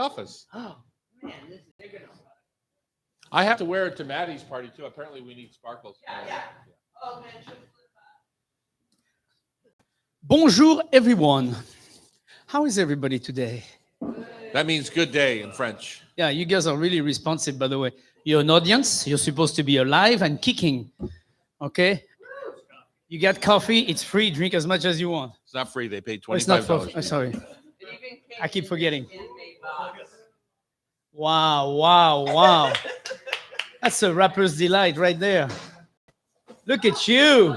office. Oh, man, this is big enough. I have to wear it to Maddie's party, too. Apparently, we need sparkles. Yeah. Oh, man. Bonjour, everyone. How is everybody today? That means good day in French. Yeah, you guys are really responsive, by the way. You're an audience. You're supposed to be alive and kicking. Okay? You got coffee. It's free. Drink as much as you want. It's not free. They paid $25. Oh, it's not for... sorry. I keep forgetting. Wow, wow, wow. That's a rapper's delight right there. Look at you.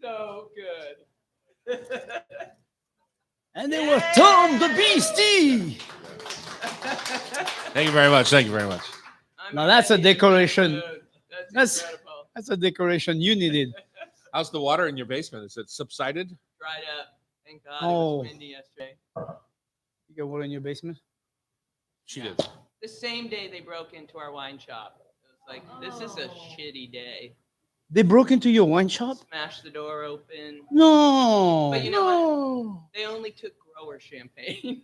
So good. And there was Tom the Beastie. Thank you very much. Thank you very much. Now that's a decoration. That's incredible. That's a decoration you needed. How's the water in your basement? Is it subsided? Dried up. Thank God. Oh. It was windy yesterday. You got water in your basement? She did. The same day they broke into our wine shop. It was like, this is a shitty day. They broke into your wine shop? Smashed the door open. No. But you know what? They only took grower champagne.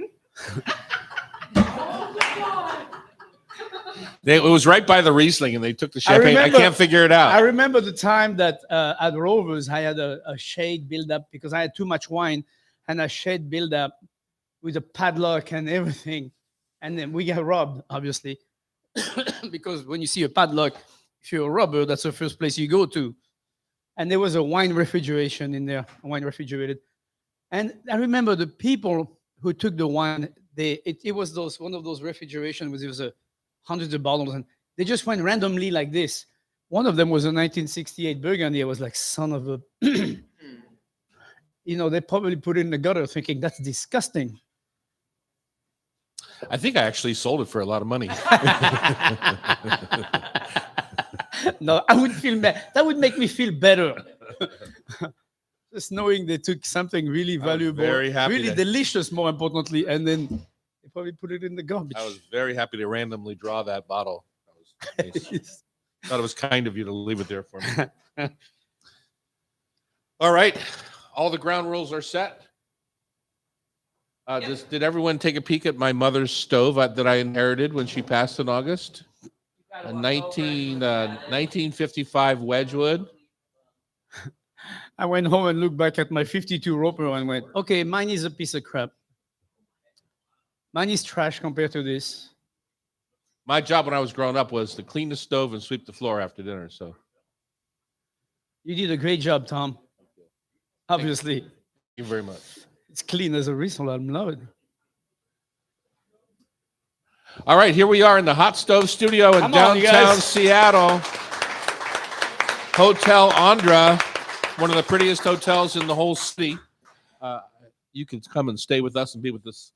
It was right by the Riesling, and they took the champagne. I can't figure it out. I remember the time that at Rovers, I had a shade build up because I had too much wine, and a shade build up with a padlock and everything. And then we got robbed, obviously, because when you see a padlock, if you're a robber, that's the first place you go to. And there was a wine refrigeration in there, wine refrigerated. And I remember the people who took the wine, it was one of those refrigeration where there was hundreds of bottles, and they just went randomly like this. One of them was a 1968 Burgundy. I was like, son of a... they probably put it in the gutter thinking, that's disgusting. I think I actually sold it for a lot of money. No, I would feel bad. That would make me feel better. Just knowing they took something really valuable, very happy really delicious, more importantly, and then they probably put it in the garbage. I was very happy to randomly draw that bottle. That was nice. Thought it was kind of you to leave it there for me. All right. All the ground rules are set. Did everyone take a peek at my mother's stove that I inherited when she passed in August? A 1955 Wedgwood. I went home and looked back at my 52 Roper and went, okay, mine is a piece of crap. Mine is trash compared to this. My job when I was growing up was to clean the stove and sweep the floor after dinner. So you did a great job, Tom. Obviously. Thank you very much. It's clean as a whistle. I love it. All right, here we are in the Hot Stove Studio in downtown Seattle. Hotel Andra, one of the prettiest hotels in the whole city. You can come and stay with us and be with this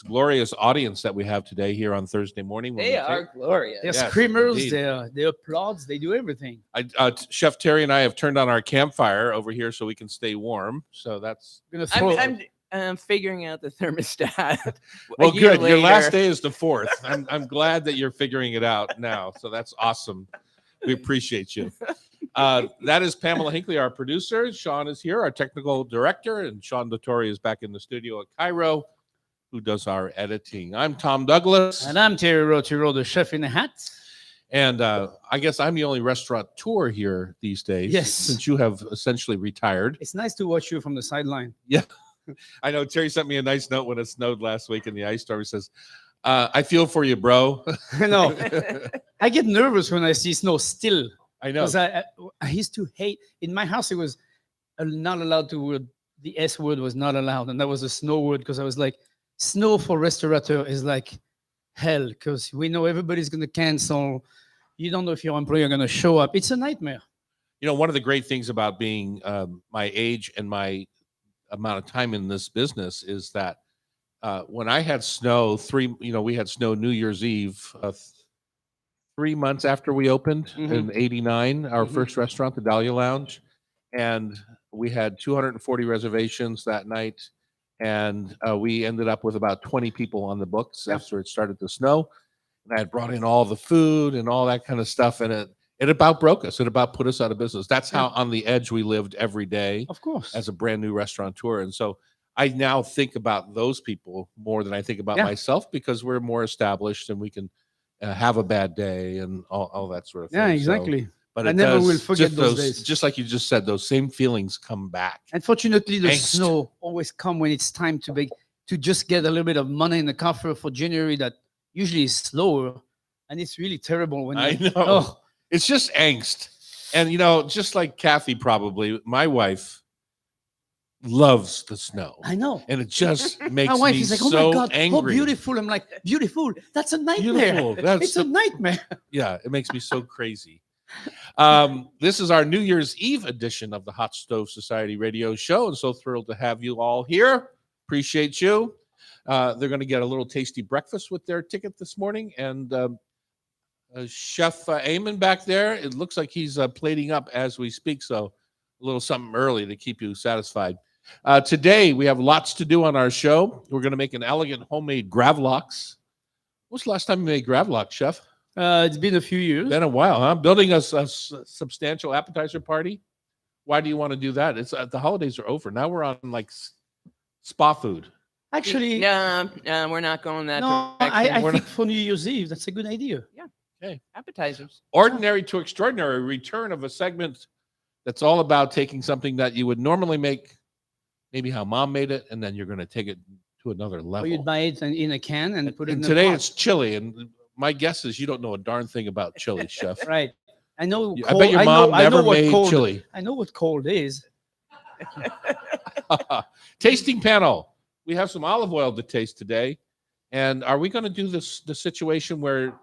glorious audience that we have today here on Thursday morning. They are glorious. They're screamers, they applauds, they do everything. Chef Terry and I have turned on our campfire over here so we can stay warm. So that's gonna throw. I'm figuring out the thermostat. Well, good. Your last day is the 4th. I'm glad that you're figuring it out now. So that's awesome. We appreciate you. That is Pamela Hinckley, our producer. Sean is here, our technical director, and Sean Dottori is back in the studio at Cairo, who does our editing. I'm Tom Douglas. And I'm Terry Rotiro, the chef in a hat. And I guess I'm the only restaurateur here these days. Yes. Since you have essentially retired. It's nice to watch you from the sideline. Yeah. I know Terry sent me a nice note when it snowed last week in the ice storm. He says, I feel for you, bro. I know. I get nervous when I see snow still. I know. Because I used to hate, in my house, it was not allowed to word. The S word was not allowed. And that was a snow word because I was like, snow for restaurateur is like hell because we know everybody's going to cancel. You don't know if your employee are going to show up. It's a nightmare. One of the great things about being my age and my amount of time in this business is that when I had snow, we had snow New Year's Eve, 3 months after we opened in '89, our first restaurant, the Dahlia Lounge, and we had 240 reservations that night, and we ended up with about 20 people on the books after it started to snow. And I had brought in all the food and all that kind of stuff, and it about broke us. It about put us out of business. That's how on the edge we lived every day. Of course. As a brand new restaurateur. And so I now think about those people more than I think about Yeah. myself because we're more established and we can have a bad day and all that sort of thing. Yeah, So, exactly. but I it never does, will forget just those days. just like you just said, those same feelings come back. Unfortunately, the Angst. snow always come when it's time to just get a little bit of money in the coffer for January that usually is slower, and it's really terrible when I you- know. Oh, It's just angst. And, just like Kathy, probably, my wife loves the snow. I know. And it just makes My wife me is like, "Oh so my god, angry. oh beautiful!" I'm like, "Beautiful? That's a nightmare. Beautiful. That's It's a nightmare." Yeah, it makes me so crazy. This is our New Year's Eve edition of the Hot Stove Society radio show. And so thrilled to have you all here. Appreciate you. They're going to get a little tasty breakfast with their ticket this morning. And Chef Eamon back there, it looks like he's plating up as we speak. So a little something early to keep you satisfied. Today, we have lots to do on our show. We're going to make an elegant homemade gravlax. When's the last time you made gravlax, Chef? It's been a few years. Been a while, huh? Building a substantial appetizer party. Why do you want to do that? It's the holidays are over. Now we're on like spa food. Actually, No, we're not going that no, direction. I We're think for New Year's Eve, that's a good idea. Appetizers. Ordinary to extraordinary, return of a segment that's all about taking something that you would normally make, maybe how mom made it, and then you're going to take it to another Or level. you'd buy it in a can and put it in And a today pot. it's chili, and my guess is you don't know a darn thing about chili, Chef. Right. I know. I bet your mom I know never what made cold, chili. I know what cold is. Tasting panel. We have some olive oil to taste today. And are we going to do the situation where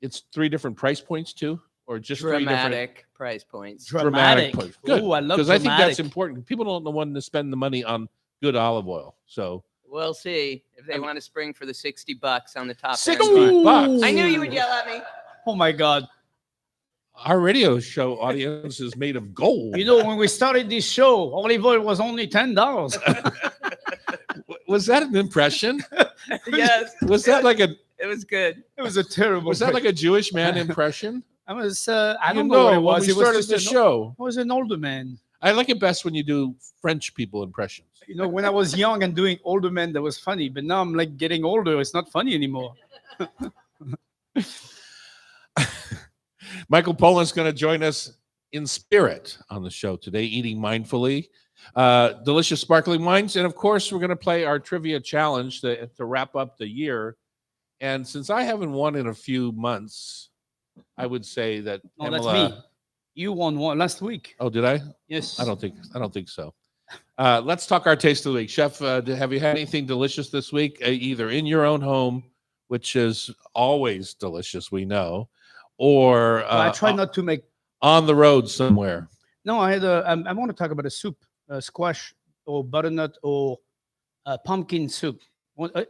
it's 3 different price points too? Or just 3 different Dramatic price points. Dramatic. price? Good. Ooh, I love Because I think that's dramatic. important. People don't know when to spend the money on good olive oil. So We'll see if they want to spring for the $60 on the top end. 60 Ooh. bucks. I knew you would yell at me. Oh my God. Our radio show audience is made of gold. You know, when we started this show, olive oil was only $10. Was that an impression? Yes. Was that like a It was good. It was a terrible. was that like a Jewish man impression? I was. I You don't know what it when was. we It was started just the show. I was an older man. I like it best when you do French people impressions. You know, when I was young and doing older men, that was funny. But now I'm like getting older. It's not funny anymore. Michael Pollan's going to join us in spirit on the show today, eating mindfully. Delicious sparkling wines. And of course, we're going to play our trivia challenge to wrap up the year. And since I haven't won in a few months, I would say that No, that's Pamela- me. You won one last week. Oh, did I? Yes. I don't think so. Let's talk our taste of the week. Chef, have you had anything delicious this week, either in your own home, which is always delicious, we know, or I try not to make. on the road somewhere? No, I had I want to talk about a soup, squash or butternut or pumpkin soup.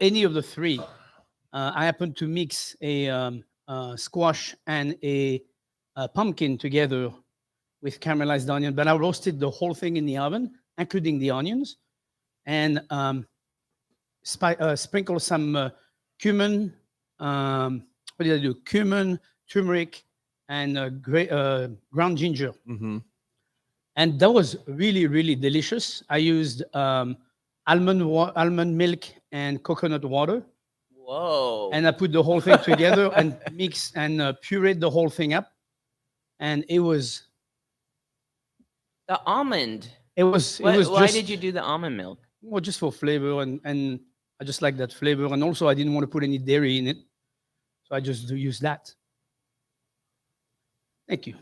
Any of the 3. I happen to mix a squash and a pumpkin together with caramelized onion, but I roasted the whole thing in the oven, including the onions, and sprinkle some cumin. What did I do? Cumin, turmeric, and ground ginger. Mm-hmm. And that was really, really delicious. I used almond milk and coconut water. Whoa. And I put the whole thing together and mix and pureed the whole thing up. And it was The almond. It was Why just, did you do the almond milk? well, just for flavor, and I just like that flavor. And also, I didn't want to put any dairy in it, so I just use that. Thank you.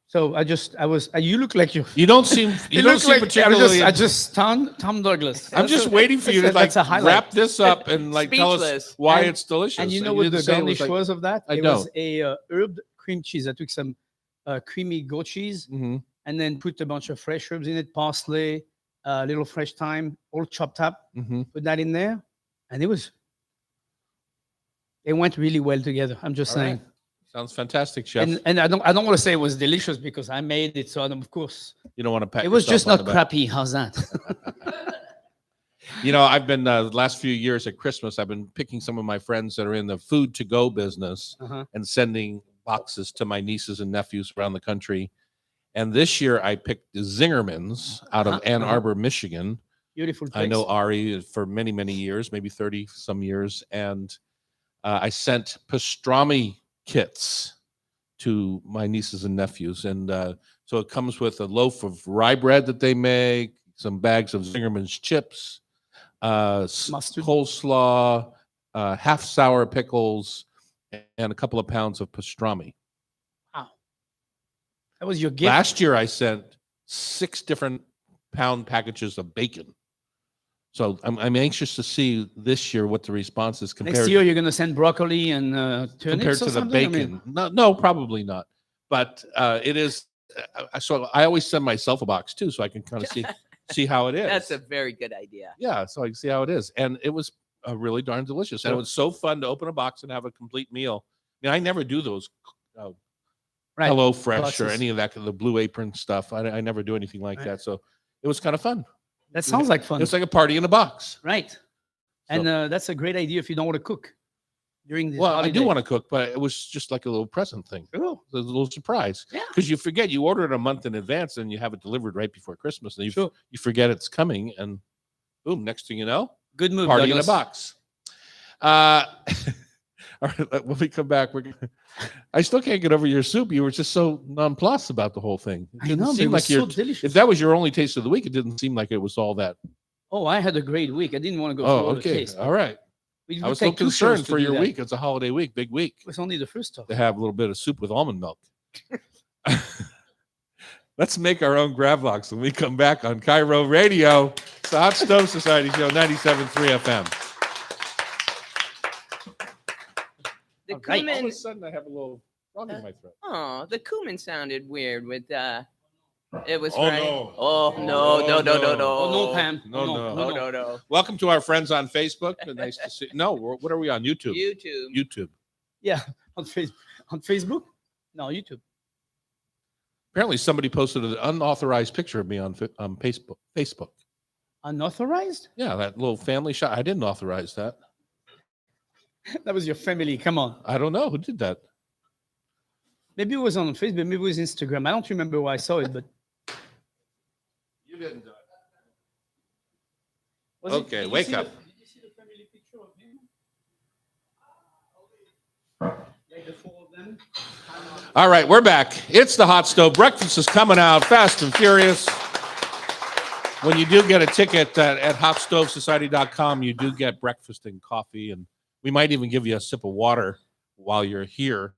So you look like You don't seem you don't look seem like particularly. I just Tom Douglas. I'm just waiting for you to That's a highlight. wrap this up and tell us Speechless. why And- it's delicious. And you know You what didn't the say it garnish like- was of that? I It don't. was a herbed cream cheese. I took some creamy goat cheese Mhm. and then put a bunch of fresh herbs in it, parsley, a little fresh thyme, all chopped up. Mhm. Put that in there, and it went really well together. I'm just All saying. right. Sounds fantastic, Chef. And I don't want to say it was delicious because I made it. So of course You don't want to pat. it was yourself just on not the back. crappy. How's that? You know, I've been the last few years at Christmas, I've been picking some of my friends that are in the food to go business Uh-huh. and sending boxes to my nieces and nephews around the country. And this year I picked the Zingermans out of Ann Uh-huh. Arbor, Michigan, Beautiful place. I know Ari for many, many years, maybe 30 some years. And I sent pastrami kits to my nieces and nephews. And so it comes with a loaf of rye bread that they make, some bags of Zingerman's chips, Mustard. coleslaw, half sour pickles, and a couple of pounds of pastrami. Wow. That was your gift. Last year, I sent 6 different pound packages of bacon. So I'm anxious to see this year what the response is Next year, you're going to send broccoli and compared turnips to or the something? I bacon. mean, No, probably not. But it is. So I always send myself a box too, so I can kind of see how it is. That's a very good idea. Yeah, so I can see how it is, and it was really darn delicious. And it was so fun to open a box and have a complete meal. I mean, I never do those right. Hello Fresh Boxes. or any of that, the Blue Apron stuff. I never do anything like Right. that. So it was kind of fun. That sounds like fun. It's like a party in a box. Right. And that's a great idea if you don't want to cook during this Well, holiday. I do want to cook, but it was just like a little present thing. Oh, It was a little surprise. Yeah. Because you forget, you order it a month in advance and you have it delivered right before Christmas. And you forget it's coming. And boom, next thing you know, good move, party Douglas. in a box. All right, when we come back, I still can't get over your soup. You were just so nonplussed about the whole thing. It I didn't know, but seem it was like so delicious. if that was your only taste of the week, it didn't seem like it was all that. Oh, I had a great week. I didn't want to go Oh, through all the okay. taste. All right. We I was so take 2 shows concerned to for do your that. week. It's a holiday week, big week. It was only the first stuff. To have a little bit of soup with almond milk. Let's make our own gravlax when we come back on Cairo Radio. It's the Hot Stove Society Show, 97.3 FM. The All right. All of a cumin. sudden, I have a little frog in my throat. Oh, the cumin sounded weird with it was Oh, right. no. Oh no, no, no, no, no. Oh, no, Pam. No, Oh, no. Oh no, no. Welcome to our friends on Facebook. Nice to see. No, what are we on? YouTube. YouTube. YouTube. Yeah, on Facebook? No, YouTube. Apparently, somebody posted an unauthorized picture of me on Facebook. Unauthorized? Yeah, that little family shot. I didn't authorize that. That was your family. Come on. I don't know who did that. Maybe it was on Facebook. Maybe it was Instagram. I don't remember where I saw it, but You didn't do it. was Okay, did you wake see up. Did you see the family picture of him? Like the 4 of them? All right, we're back. It's the Hot Stove. Breakfast is coming out fast and furious. When you do get a ticket at hotstovesociety.com, you do get breakfast and coffee, and we might even give you a sip of water while you're here.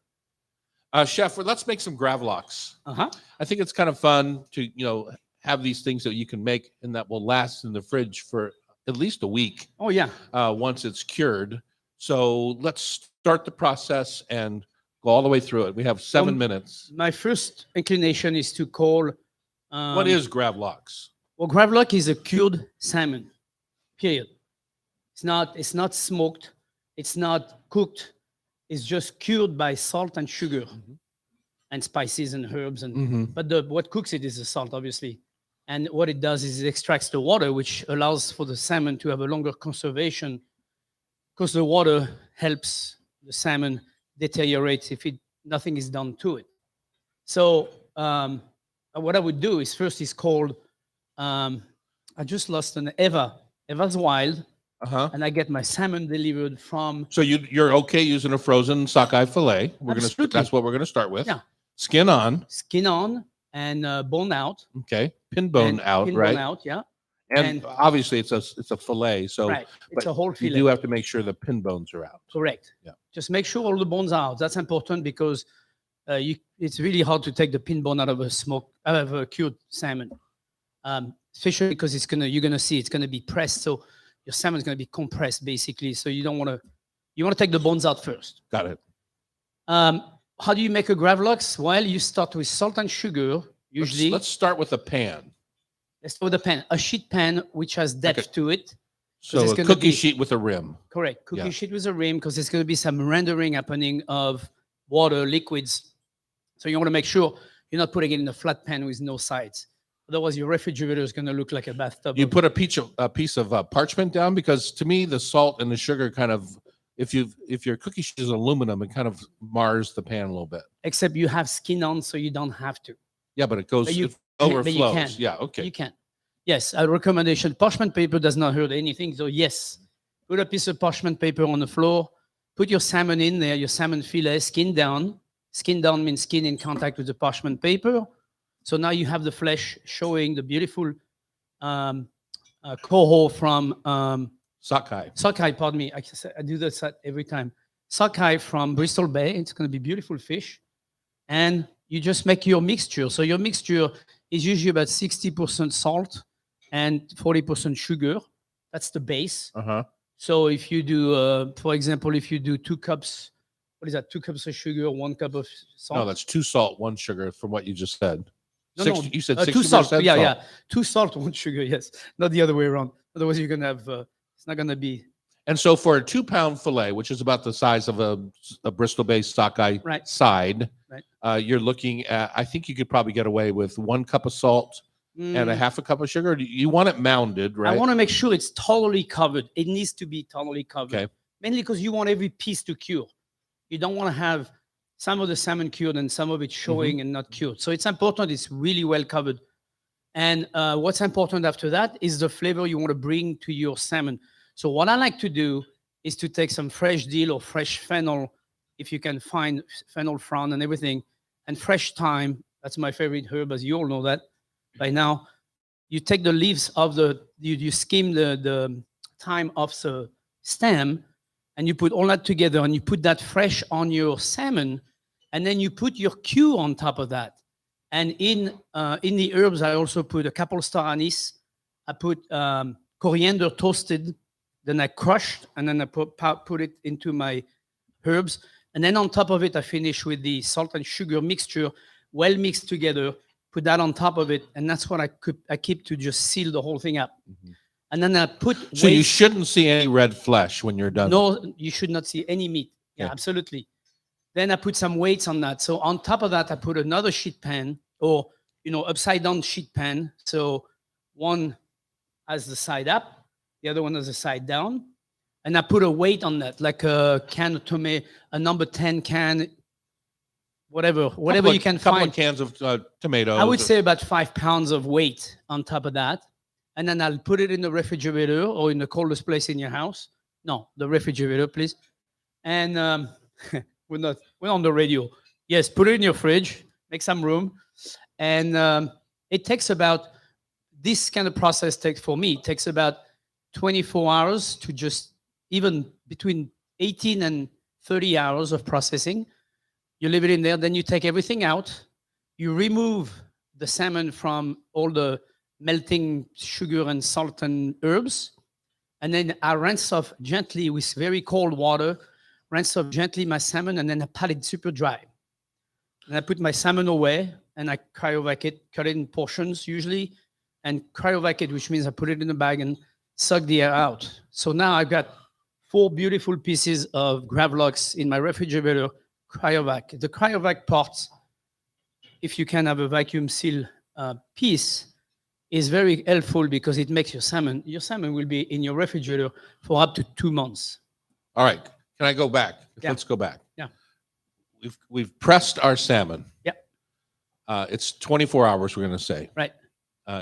Chef, let's make some gravlax. Uh-huh. I think it's kind of fun to, have these things that you can make and that will last in the fridge for at least a week Oh, yeah. once it's cured. So let's start the process and go all the way through it. We have 7 minutes. My first inclination is to call. What is gravlax? Well, gravlax is a cured salmon. Period. It's not smoked. It's not cooked. It's just cured by salt and sugar and spices and herbs. And but what cooks it is the salt, obviously. And what it does is it extracts the water, which allows for the salmon to have a longer conservation, because the water helps the salmon deteriorate if nothing is done to it. So what I would do is first is called. I just lost an Eva. Eva's Wild. And I get my salmon delivered from. So you're okay using a frozen sockeye fillet. Absolutely. That's what we're gonna start with. Yeah. Skin on. Skin on and bone out. Okay. Pin bone and out, pin right? Bone out, yeah. And obviously it's a fillet. So Right. It's but a whole you fillet. do have to make sure the pin bones are out. Correct. Yeah. Just make sure all the bones are out. That's important because it's really hard to take the pin bone out of a cured salmon, especially because you're gonna see it's gonna be pressed. So your salmon is gonna be compressed basically. So you want to take the bones out first. Got it. How do you make a gravlax? Well, you start with salt and sugar. Usually, Let's start with a pan. let's start with a pan, a sheet pan which has depth to it. So it's a gonna cookie be- sheet with a rim. Correct. Cookie Yeah. sheet with a rim because there's going to be some rendering happening of water, liquids. So you want to make sure you're not putting it in a flat pan with no sides. Otherwise, your refrigerator is going to look like a bathtub. You put a piece of parchment down, because to me the salt and the sugar kind of, if your cookie sheet is aluminum, it kind of mars the pan a little bit. Except you have skin on, so you don't have to. Yeah, but it goes, But you- it but you overflows. can. Yeah, okay. You can. Yes, a recommendation. Parchment paper does not hurt anything. So yes, put a piece of parchment paper on the floor. Put your salmon in there, your salmon fillet, skin down. Skin down means skin in contact with the parchment paper. So now you have the flesh showing the beautiful coho from Sockeye. sockeye. Pardon me, I do this every time. Sockeye from Bristol Bay. It's going to be beautiful fish, and you just make your mixture. So your mixture is usually about 60% salt and 40% sugar. That's the base. Uh-huh. So if you do, for example, if you do 2 cups, what is that? 2 cups of sugar, 1 cup of salt. No, that's 2 salt, 1 sugar from what you just said. No, 60, you said 60% 2 salt. Yeah, salt. yeah. 2 salt, 1 sugar. Yes, not the other way around. Otherwise, you're gonna have. It's not gonna be And so for a 2-pound fillet, which is about the size of a Bristol Bay sockeye Right. side, Right. you're looking at, I think you could probably get away with 1 cup of salt and a half a cup of sugar. You want it mounded, right? I want to make sure it's totally covered. It needs to be totally covered. Okay. Mainly because you want every piece to cure. You don't want to have some of the salmon cured and some of it showing and not cured. So it's important it's really well covered. And what's important after that is the flavor you want to bring to your salmon. So what I like to do is to take some fresh dill or fresh fennel, if you can find fennel frond and everything, and fresh thyme. That's my favorite herb, as you all know that by now. You take the leaves of you skim the thyme off the stem, and you put all that together, and you put that fresh on your salmon, and then you put your cue on top of that. And in the herbs, I also put a couple star anise. I put coriander toasted, then I crushed, and then I put it into my herbs. And then on top of it, I finish with the salt and sugar mixture, well mixed together. Put that on top of it, and that's what I keep to just seal the whole thing up. And then I put. So you shouldn't see any red flesh when you're done. No, you should not see any meat. Yeah, Okay. absolutely. Then I put some weights on that. So on top of that, I put another sheet pan, or upside down sheet pan. So one has the side up, the other one has the side down, and I put a weight on that, like a can of tomato, a number 10 can, whatever you can couple find. of cans of tomatoes. I would say about 5 pounds of weight on top of that. And then I'll put it in the refrigerator or in the coldest place in your house. No, the refrigerator, please. And we're on the radio. Yes, put it in your fridge, make some room. And it takes this kind of process takes about 24 hours to just even between 18 and 30 hours of processing. You leave it in there, then you take everything out. You remove the salmon from all the melting sugar and salt and herbs. And then I rinse off gently with very cold water, rinse off gently my salmon, and then I pat it super dry. And I put my salmon away, and I cryovac it, cut it in portions usually, and cryovac it, which means I put it in a bag and suck the air out. So now I've got 4 beautiful pieces of gravlax in my refrigerator, cryovac. The cryovac part, if you can have a vacuum seal piece, is very helpful because it makes your salmon will be in your refrigerator for up to 2 months. All right. Can I go back? Yeah. Let's go back. Yeah. We've pressed our salmon. Yep. It's 24 hours, we're going to say. Right.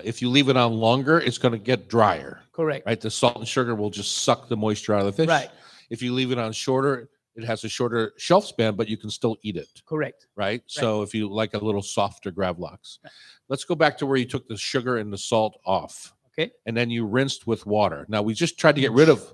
If you leave it on longer, it's going to get drier. Correct. Right. The salt and sugar will just suck the moisture out of the fish. Right. If you leave it on shorter, it has a shorter shelf span, but you can still eat it. Correct. Right. So if you like a little softer gravlax, Right. Let's go back to where you took the sugar and the salt off. Okay. And then you rinsed with water. Now we just tried to get rid of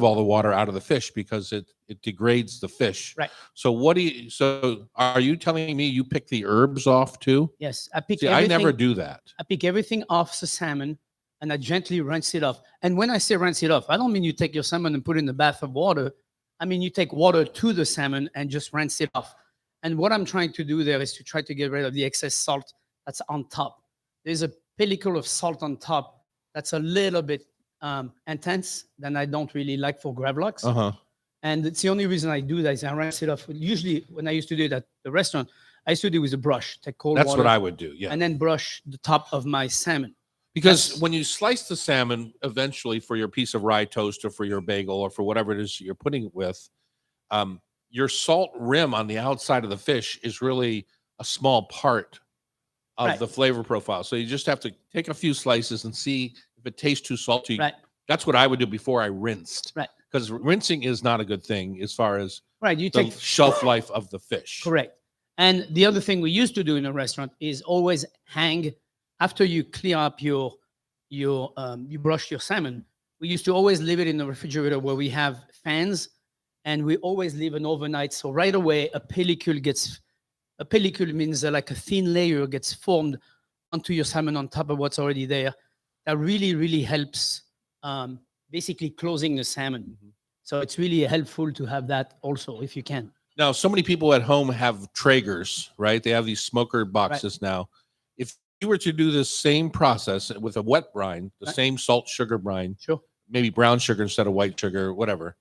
all the water out of the fish because it degrades the fish. Right. So are you telling me you pick the herbs off too? Yes. I pick See, I never do that. I pick everything off the salmon and I gently rinse it off. And when I say rinse it off, I don't mean you take your salmon and put it in the bath of water. I mean, you take water to the salmon and just rinse it off. And what I'm trying to do there is to try to get rid of the excess salt that's on top. There's a pellicle of salt on top that's a little bit intense than I don't really like for gravlax. Uh-huh. And it's the only reason I do that is I rinse it off. Usually when I used to do it at the restaurant, I used to do it with a brush, take cold That's water. what I would do. Yeah. And then brush the top of my salmon. Because when you slice the salmon eventually for your piece of rye toast or for your bagel or for whatever it is you're putting it with, your salt rim on the outside of the fish is really a small part of Right. the flavor profile. So you just have to take a few slices and see if it tastes too salty. Right. That's what I would do before I rinsed. Right. Because rinsing is not a good thing as far as Right. You the take shelf life of the fish. correct. And the other thing we used to do in a restaurant is always hang after you clear up you brush your salmon. We used to always leave it in the refrigerator where we have fans, and we always leave an overnight. So right away, a pellicule means like a thin layer gets formed onto your salmon on top of what's already there. That really, really helps basically closing the salmon. Mm-hmm. So it's really helpful to have that also if you can. Now, so many people at home have Traegers, right? They have these smoker boxes now. If you were to do this same process with a wet brine, the Right. same salt sugar brine, Sure. maybe brown sugar instead of white sugar, whatever,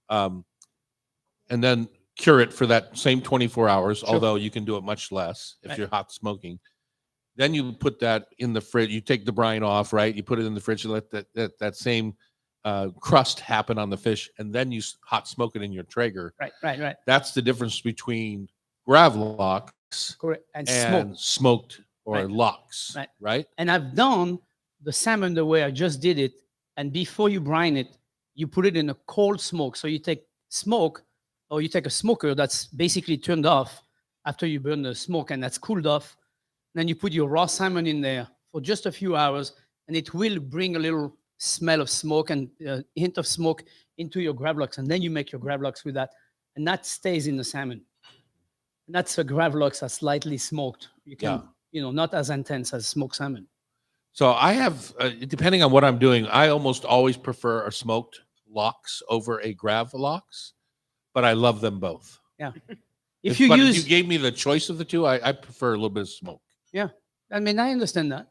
and then cure it for that same 24 hours, Sure. although you can do it much less if Right. you're hot smoking. Then you put that in the fridge. You take the brine off, right? You put it in the fridge and let that same crust happen on the fish, and then you hot smoke it in your Traeger. Right. That's the difference between gravlax Correct. And and smoke. smoked or Right. lox, Right. right? And I've done the salmon the way I just did it. And before you brine it, you put it in a cold smoke. So you take smoke, or you take a smoker that's basically turned off after you burn the smoke and that's cooled off. Then you put your raw salmon in there for just a few hours, and it will bring a little smell of smoke and a hint of smoke into your gravlax. And then you make your gravlax with that, and that stays in the salmon. And that's a gravlax that's slightly smoked. You can, not as intense as smoked salmon. So I have, depending on what I'm doing, I almost always prefer a smoked lox over a gravlax, but I love them both. Yeah. But If you gave me the choice of the two, I prefer a little bit of smoke. yeah, I mean, I understand that.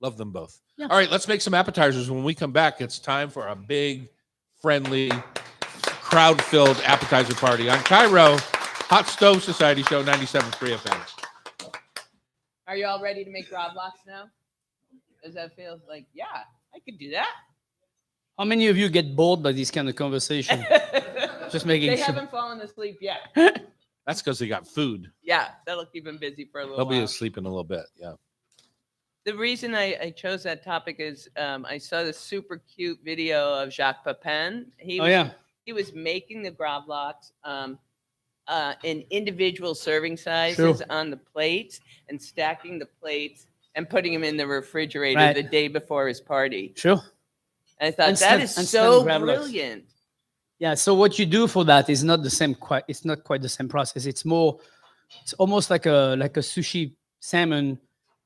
Love them both. Yeah. All right, let's make some appetizers. When we come back, it's time for a big, friendly, crowd-filled appetizer party on Cairo Hot Stove Society Show 97.3 FM. Are you all ready to make gravlax now? Does that feel like, yeah, I could do that? How many of you get bored by this kind of conversation? Just making They sure. haven't fallen asleep yet. That's because they got food. Yeah, that'll keep them busy for a little They'll while. be asleep in a little bit. Yeah. The reason I chose that topic is I saw this super cute video of Jacques Pepin. He was making the gravlax in individual serving sizes on the plates and stacking the plates and putting them in the refrigerator the day before his party. Sure. And I thought that is so brilliant. Yeah. So what you do for that is not the same. It's not quite the same process. It's almost like a sushi salmon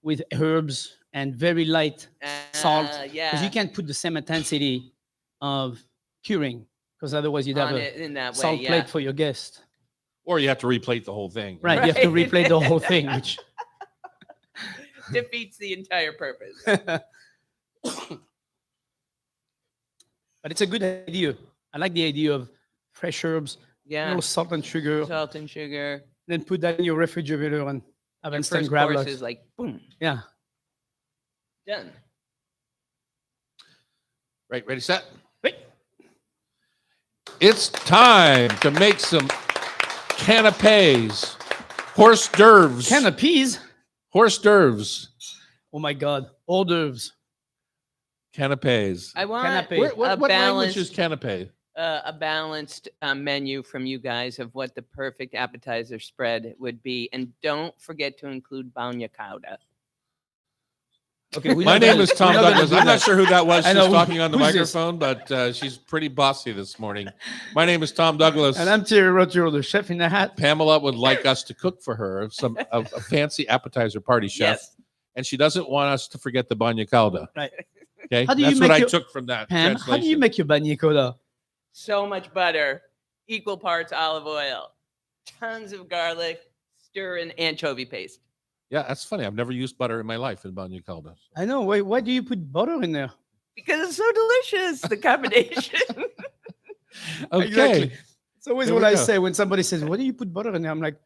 with herbs and very light salt. Yeah. Because you can't put the same intensity of curing, because otherwise you'd have a salt plate for your guest. Or you have to replate the whole thing. Right. You have to replate the whole thing, which defeats the entire purpose. But it's a good idea. I like the idea of fresh herbs, a Yeah. little salt and sugar, Salt and sugar. then put that in your refrigerator and have Your instant first course gravlax. is like, boom, Yeah. done. Right. Ready, set? Wait. It's time to make some canapes. Horse d'oeuvres. Can of peas. Horse d'oeuvres. Oh my God. Hors d'oeuvres. Canapes. I want Canapé. What language is canape? a balanced menu from you guys of what the perfect appetizer spread would be. And don't forget to include bagna cauda. Okay. My name is Tom Douglas. I'm not sure who that was. I She's know. talking on the Who's this? microphone, but she's pretty bossy this morning. My name is Tom Douglas. And I'm Thierry Rotureau, the chef in the hat. Pamela would like us to cook for her a fancy appetizer party, chef. Yes. And she doesn't want us to forget the bagna cauda. Right. Okay. How do you That's make what I your- took from that. Pam, how do you translation. make your bagna coda? So much butter, equal parts olive oil, tons of garlic, stir in anchovy paste. Yeah, that's funny. I've never used butter in my life in bagna cauda. I know. Why do you put butter in there? Because it's so delicious, the combination. Okay. Exactly. It's always There what we I go. say when somebody says, "Why do you put butter in there?" I'm like,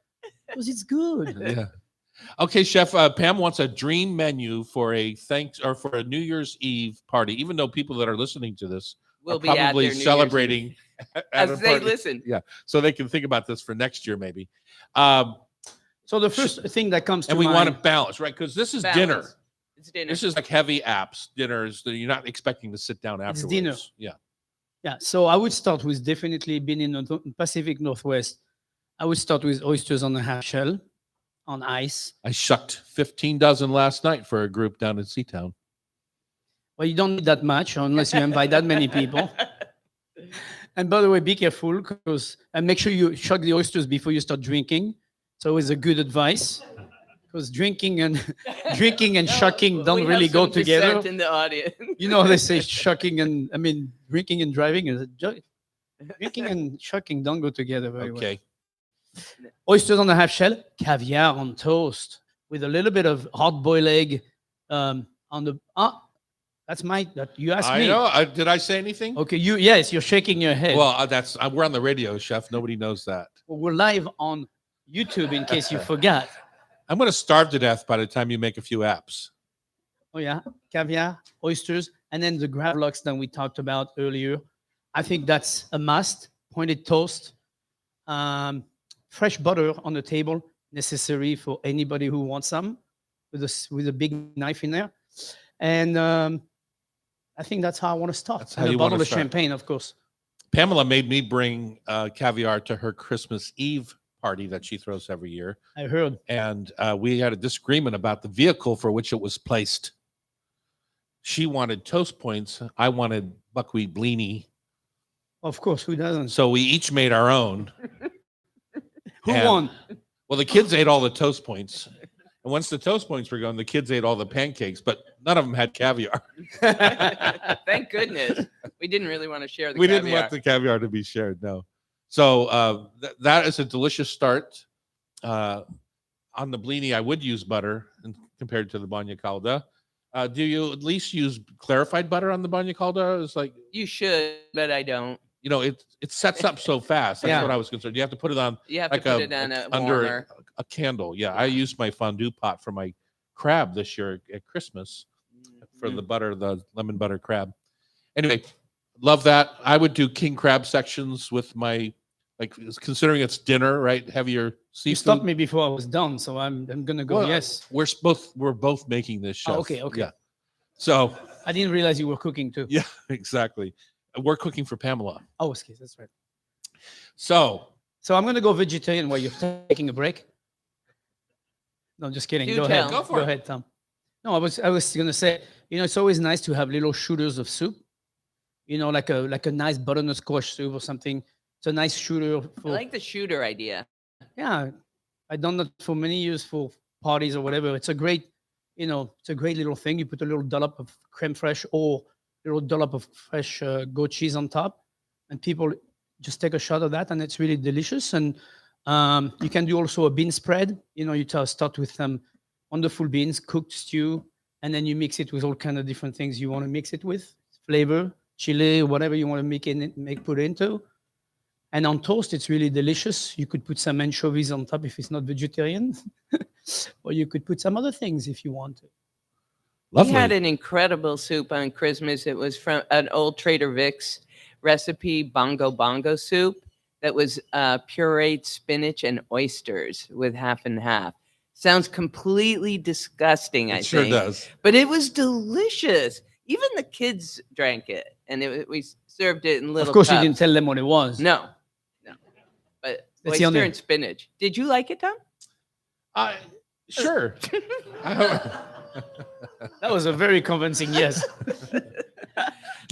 "Because it's good." Yeah. Okay, Chef. Pam wants a dream menu for a New Year's Eve party. Even though people that are listening to this We'll are be at probably their New Year's celebrating at a As they party. listen. So they can think about this for next year, maybe. So the first thing that comes to And we mind, want to balance, right? Because this is dinner. Balance. It's dinner. This is like heavy apps, dinners that you're not expecting to sit down afterwards. It's dinner. Yeah. Yeah. So I would start with definitely being in the Pacific Northwest. I would start with oysters on a half shell on ice. I shucked 15 dozen last night for a group down in Seatown. Well, you don't need that much unless you invite that many people. And by the way, be careful and make sure you shuck the oysters before you start drinking. It's always a good advice because drinking and shucking don't We have really go some together. dissent in the audience. You know, they say shucking and drinking and driving is drinking and shucking don't go together very well. Okay. Oysters on a half shell, caviar on toast with a little bit of hard boiled egg on the. That's you asked I me. know. Did I say anything? Okay, yes, you're shaking your head. Well, we're on the radio, chef. Nobody knows that. We're live on YouTube in case you forgot. I'm going to starve to death by the time you make a few apps. Oh yeah, caviar, oysters, and then the gravlax that we talked about earlier. I think that's a must. Pointed toast, fresh butter on the table, necessary for anybody who wants some, with a big knife in there, and I think that's how I want to start. That's how and you a want bottle to of start. champagne, of course. Pamela made me bring caviar to her Christmas Eve party that she throws every year. I heard. And we had a disagreement about the vehicle for which it was placed. She wanted toast points. I wanted buckwheat blini. Of course, who doesn't? So we each made our own. Who And- won? Well, the kids ate all the toast points. And once the toast points were gone, the kids ate all the pancakes, but none of them had caviar. Thank goodness. We didn't really want to share the We caviar. didn't want the caviar to be shared, no. So that is a delicious start. On the blini, I would use butter compared to the bagna calda. Do you at least use clarified butter on the bagna calda? It's like, You should, but I don't. you know, it sets up so fast. That's Yeah. what I was concerned. You have to put it on You have like to put it on a under warmer. a candle. Yeah, I used my fondue pot for my crab this year at Christmas for the butter, the lemon butter crab. Anyway, love that. I would do king crab sections with my, like, considering it's dinner, right? Heavier You seafood. stopped me before I was done, so I'm gonna go. Well, yes. We're both making this, chef. Okay. Yeah. So I didn't realize you were cooking too. yeah, exactly. We're cooking for Pamela. Oh, okay, that's right. So So I'm gonna go vegetarian while you're taking a break. No, I'm just kidding. Do Go tell. ahead. Go for Go it. ahead, Tom. No, I was gonna say, it's always nice to have little shooters of soup. Like a nice butternut squash soup or something. It's a nice shooter I for like the shooter idea. yeah. I've done that for many years for parties or whatever. It's a great little thing. You put a little dollop of creme fraiche or a little dollop of fresh goat cheese on top, and people just take a shot of that, and it's really delicious. And you can do also a bean spread. You start with some wonderful beans, cooked stew, and then you mix it with all kind of different things you want to mix it with, flavor, chili, whatever you want to put into. And on toast, it's really delicious. You could put some anchovies on top if it's not vegetarian, or you could put some other things if you want to. lovely. We had an incredible soup on Christmas. It was from an old Trader Vic's recipe, bongo soup, that was pureed spinach and oysters with half and half. Sounds completely disgusting, I It sure think. does. But it was delicious. Even the kids drank it, and we served it in little Of course, cups. you didn't tell them what it was. No. But That's the oyster only- and spinach. Did you like it, Tom? Sure. That was a very convincing yes.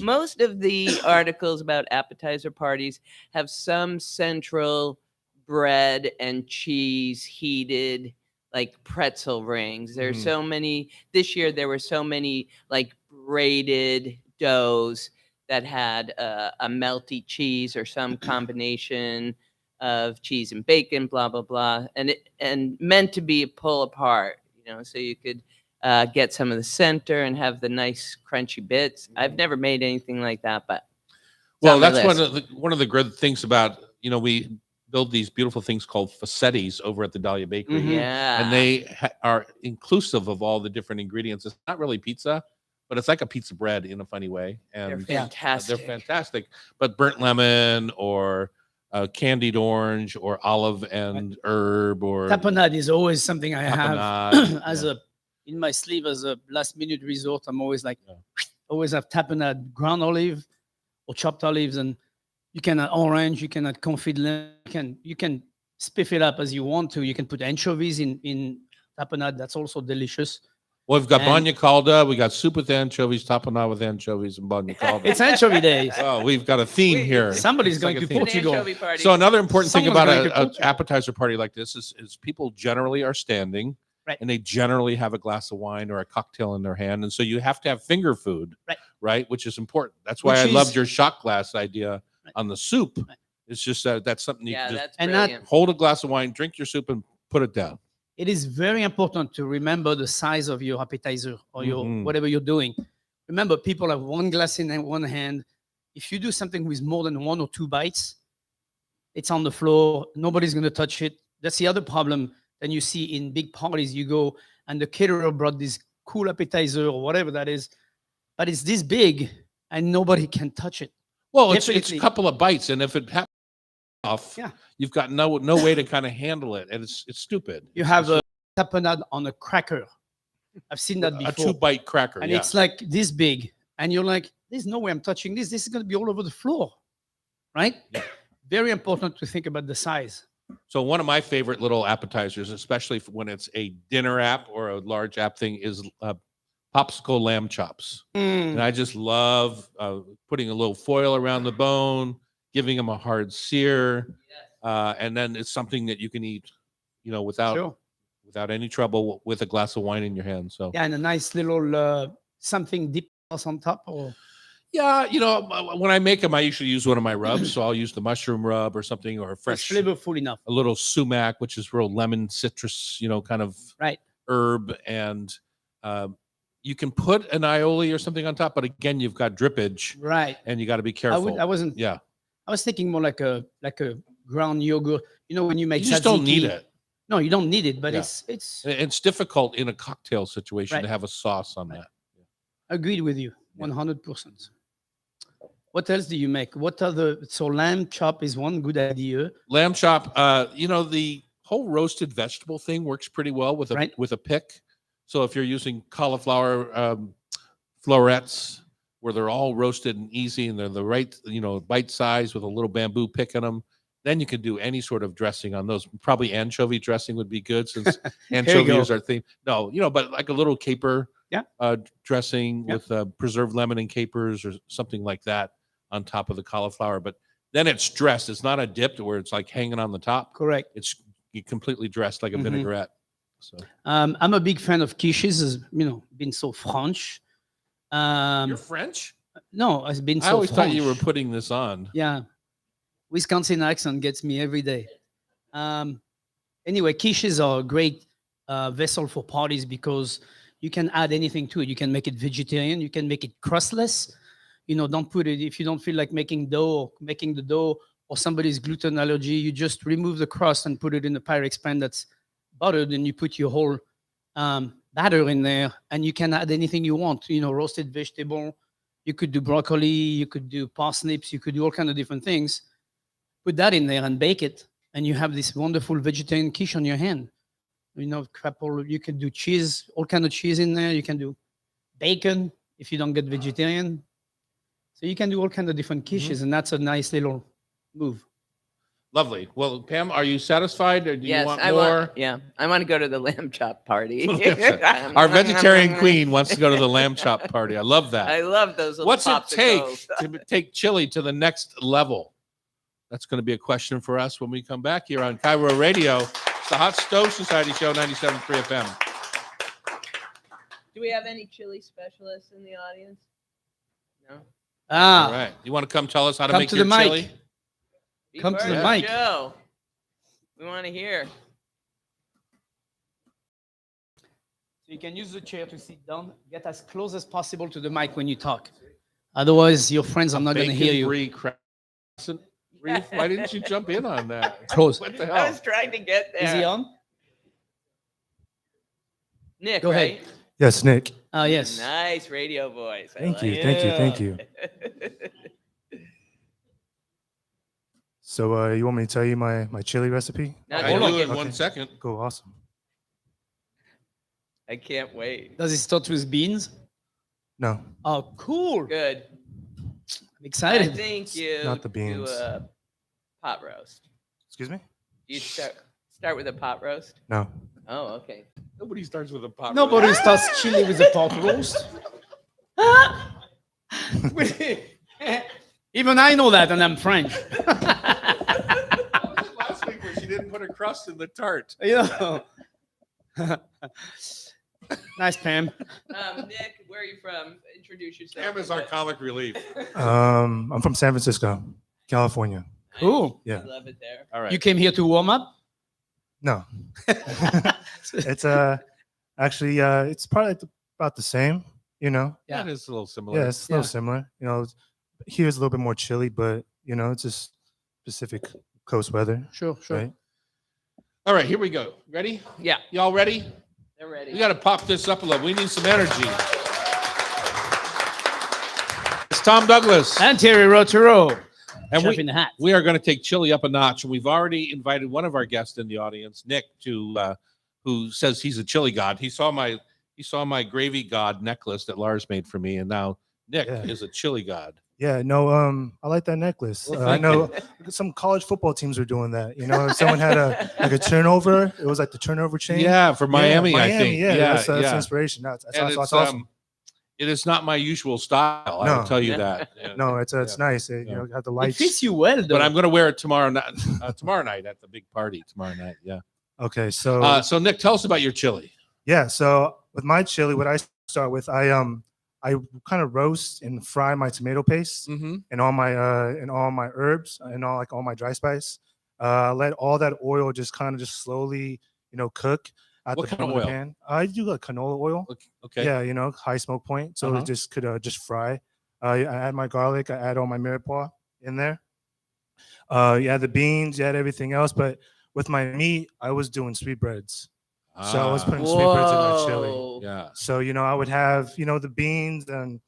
Most of the articles about appetizer parties have some central bread and cheese heated, like pretzel rings. There's Mhm. so many. This year there were so many like braided doughs that had a melty cheese or some combination of cheese and bacon, blah blah blah, and meant to be pull apart. So you could get some of the center and have the nice crunchy bits. I've never made anything like that, but it's Well, on my that's list. one of the good things about, we build these beautiful things called facettis over at the Dahlia Bakery. Mhm. Yeah, And they are inclusive of all the different ingredients. It's not really pizza, but it's like a pizza bread in a funny way. they're And fantastic. they're fantastic. But burnt lemon or candied orange or olive and herb or Tapenade is always something I have tapenade, as yeah. a in my sleeve as a last minute resort. I'm always like, Yeah. always have tapenade, ground olive or chopped olives, and you can add orange, you can add confit lemon, you can spiff it up as you want to. You can put anchovies in tapenade. That's also delicious. Well, we've got And- bagna calda, we got soup with anchovies, tapenade with anchovies, and bagna calda. It's anchovy days. Oh, we've got a theme here. Somebody's It's going like a to theme. An Portugal. anchovy party. So another important thing Someone's about going to an Portugal. appetizer party like this is people generally are standing, Right. and they generally have a glass of wine or a cocktail in their hand, and so you have to have finger food, right? Which is important. That's why Which I loved is- your shot glass idea Right. on the soup. Right. It's just that's something you Yeah, can just that's And that- brilliant. hold a glass of wine, drink your soup, and put it down. It is very important to remember the size of your appetizer or your Mhm. whatever you're doing. Remember, people have one glass in one hand. If you do something with more than 1 or 2 bites, it's on the floor. Nobody's going to touch it. That's the other problem. Then you see in big parties, you go and the caterer brought this cool appetizer or whatever that is, but it's this big and nobody can touch it. Well, it's a Definitely. couple of bites, and if it happens off, Yeah. you've got no way to kind of handle it, and it's stupid. You It's have just a tapenade on a cracker. I've seen that a before. 2-bite cracker, And yeah. it's like this big, and you're like, there's no way I'm touching this. This is going to be all over the floor, right? Yeah. Very important to think about the size. So one of my favorite little appetizers, especially when it's a dinner app or a large app thing, is popsicle lamb chops. And I just love putting a little foil around the bone, giving them a hard sear, and then it's something that you can eat, without Sure. without any trouble with a glass of wine in your hand. So Yeah, and a nice little something deep sauce on top. Or yeah, when I make them, I usually use one of my rubs. So I'll use the mushroom rub or something, or a it's fresh, flavorful enough. a little sumac, which is real lemon citrus, kind of Right. herb, and you can put an aioli or something on top, but again, you've got drippage, Right. and you got to be I careful. wasn't. Yeah, I was thinking more like a ground yogurt. When you make you just don't need tzatziki. it. No, you don't need it, but Yeah. it's It's difficult in a cocktail situation Right. to have a sauce on that. agreed with you Yeah. 100%. What else do you make? So lamb chop is one good idea. Lamb chop, the whole roasted vegetable thing works pretty well with a Right. pick. So if you're using cauliflower florets where they're all roasted and easy and they're the right, bite size with a little bamboo pick in them, then you can do any sort of dressing on those. Probably anchovy dressing would be good since anchovy go. is our theme. No, but like a little caper Yeah. Dressing Yeah. with preserved lemon and capers or something like that on top of the cauliflower. But then it's dressed. It's not a dip where it's like hanging on the top. Correct. It's completely dressed like a Mhm. vinaigrette. So I'm a big fan of quiches. As been so French. you're French? No, it's been so I always thought you were French. putting this on. Yeah, Wisconsin accent gets me every day. Anyway, quiches are a great vessel for parties because you can add anything to it. You can make it vegetarian. You can make it crustless. Don't put it if you don't feel like making the dough or somebody's gluten allergy. You just remove the crust and put it in the Pyrex pan that's buttered, and you put your whole batter in there, and you can add anything you want. Roasted vegetable. You could do broccoli. You could do parsnips. You could do all kind of different things. Put that in there and bake it, and you have this wonderful vegetarian quiche on your hand. You can do cheese, all kind of cheese in there. You can do bacon if you don't get vegetarian. So you can do all kind of different quiches, and that's a nice little move. Lovely. Well, Pam, are you satisfied, or do you want I more? I want to go to the lamb chop party. Our vegetarian queen wants to go to the lamb chop party. I love that. I love those little What's it take popsicles. to take chili to the next level? That's going to be a question for us when we come back here on Cairo Radio. It's the Hot Stove Society Show, 97.3 FM. Do we have any chili specialists in the audience? No. All right. You want to come tell us how to Come make to your the mic. chili? Come to the Before mic. Show. We want to hear. So you can use the chair to sit down. Get as close as possible to the mic when you talk. Otherwise, your friends are not going to hear you. Bacon-brie crescent wreath? Why didn't you jump in on that? Close. What the I hell? was trying to get there. Is he on? Nick, Go ahead. right? Yes, Nick. Yes. Nice radio voice. I Thank like you. it. Thank you. Thank you. So you want me to tell you my chili recipe? Now, I don't will get- in 1 second. Cool, awesome. I can't wait. Does it start with beans? No, Oh, cool. Good. I'm I excited. think you not the do beans. a pot roast. Excuse me? You start with a pot roast. No. Oh, okay. Nobody starts with a pot. Nobody starts chili with a pot roast. Even I know that, and I'm French. Last week where she didn't put a crust in the tart. You know. Nice, Pam. Nick, where are you from? Introduce yourself. Sam is our comic relief. I'm from San Francisco, California. Cool. Yeah. I love it there. All right. You came here to warm up? No. It's actually it's probably about the same, you know. Yeah, it is a little similar. Yeah, it's a little similar. You know, here's a little bit more chilly, but you know, it's just Pacific Coast weather, Sure, sure. right? All right, here we go. Ready? Yeah, Y'all ready? they're ready. We got to pop this up a little. We need some energy. It's Tom Douglas. And Terry Rotero. And Chef in the hat. we are going to take chili up a notch. And we've already invited one of our guests in the audience, Nick, to who says he's a chili god. He saw my gravy god necklace that Lars made for me, and now Nick Yeah. is a chili god. Yeah, no, I like that necklace. Well, I thank know some college football teams were doing that. You know, if someone had a turnover, it was like the turnover chain. Yeah, for Miami, I think. Yeah, that's inspiration. That's And that's it's, awesome. it is not my usual style. I'll No. tell you that. Yeah. No, it's nice. You Yeah. know, have the It lights. fits you well, though. But I'm going to wear it tomorrow night. Tomorrow night at the big party. Tomorrow night, yeah. Okay, so So Nick, tell us about your chili. yeah, so with my chili, what I start with, I kind of roast and fry my tomato paste Mm-hmm. and all my herbs and all my dry spice. Let all that oil just slowly, you know, cook at What the kind of bottom oil? the pan. I do like canola oil. Okay. Yeah, you know, high smoke point, so Uh-huh. it just could just fry. I add my garlic. I add all my mirepoix in there. You add the beans. You add everything else. But with my meat, I was doing sweetbreads. So I was putting sweetbreads in my chili. Whoa. Yeah. So you know, I would have the beans and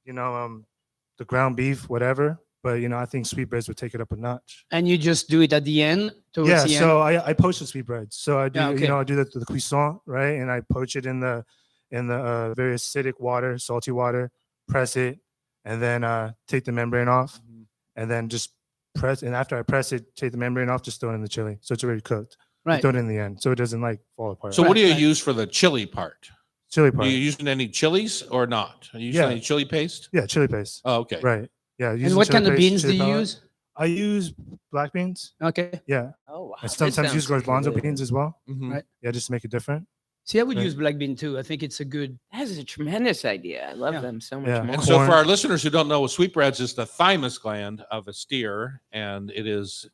the ground beef, whatever. But you know, I think sweetbreads would take it up a notch. And you just do it at the end? Towards Yeah. the So I poach the sweetbreads. So I do Yeah, okay. I do the cuisson, right, and I poach it in the very acidic water, salty water, press it, and then take the membrane off, Mhm. and then just press. And after I press it, take the membrane off, just throw it in the chili, so it's already cooked. Right. Throw it in the end, so it doesn't like fall apart. So what do you Right. use for the chili part? chili Are part. you using any chilies or not? Are you using Yeah. any chili paste? Yeah, chili paste. Oh, okay. Right. Yeah. And using what chili kind of paste, beans do chili you powder. use? I use black beans. Okay. Yeah. Oh wow. I This sometimes use sounds garbanzo good. beans as well. Mhm. Right. Yeah, just to make it different. See, I would Right. use black bean too. I think it's a good. That is a tremendous idea. I love Yeah. them so much Yeah. more. And so, Corn. for our listeners who don't know, sweetbreads is the thymus gland of a steer, and it is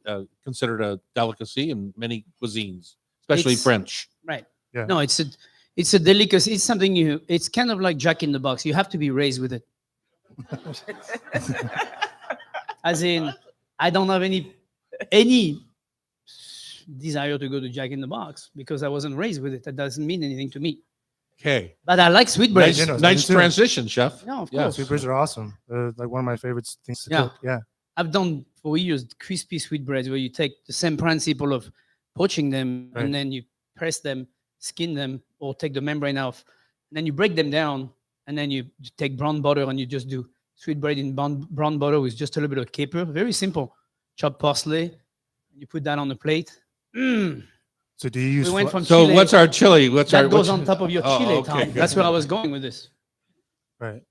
considered a delicacy in many cuisines, especially It's- French. Right. Yeah. No, it's a delicacy. It's something it's kind of like Jack in the Box. You have to be raised with it. As in, I don't have any desire to go to Jack in the Box because I wasn't raised with it. That doesn't mean anything to me. Okay. But I like sweetbreads. you know, Nice too. transition, chef. Yeah, of Yeah. course. Sweetbreads are awesome. They're like one of my favorite things to Yeah. cook. Yeah. I've done for years crispy sweetbreads where you take the same principle of poaching them Right. and then you press them, skin them, or take the membrane off. And then you break them down and then you take brown butter and you just do sweetbread in brown butter with just a little bit of caper. Very simple. Chop parsley. You put that on the plate. Mm. So do you use? We went fla- from So, Chile. what's our chili? What's That our goes what's- on top of your Oh, chile, okay, Tom. good. That's where I was going with this. right.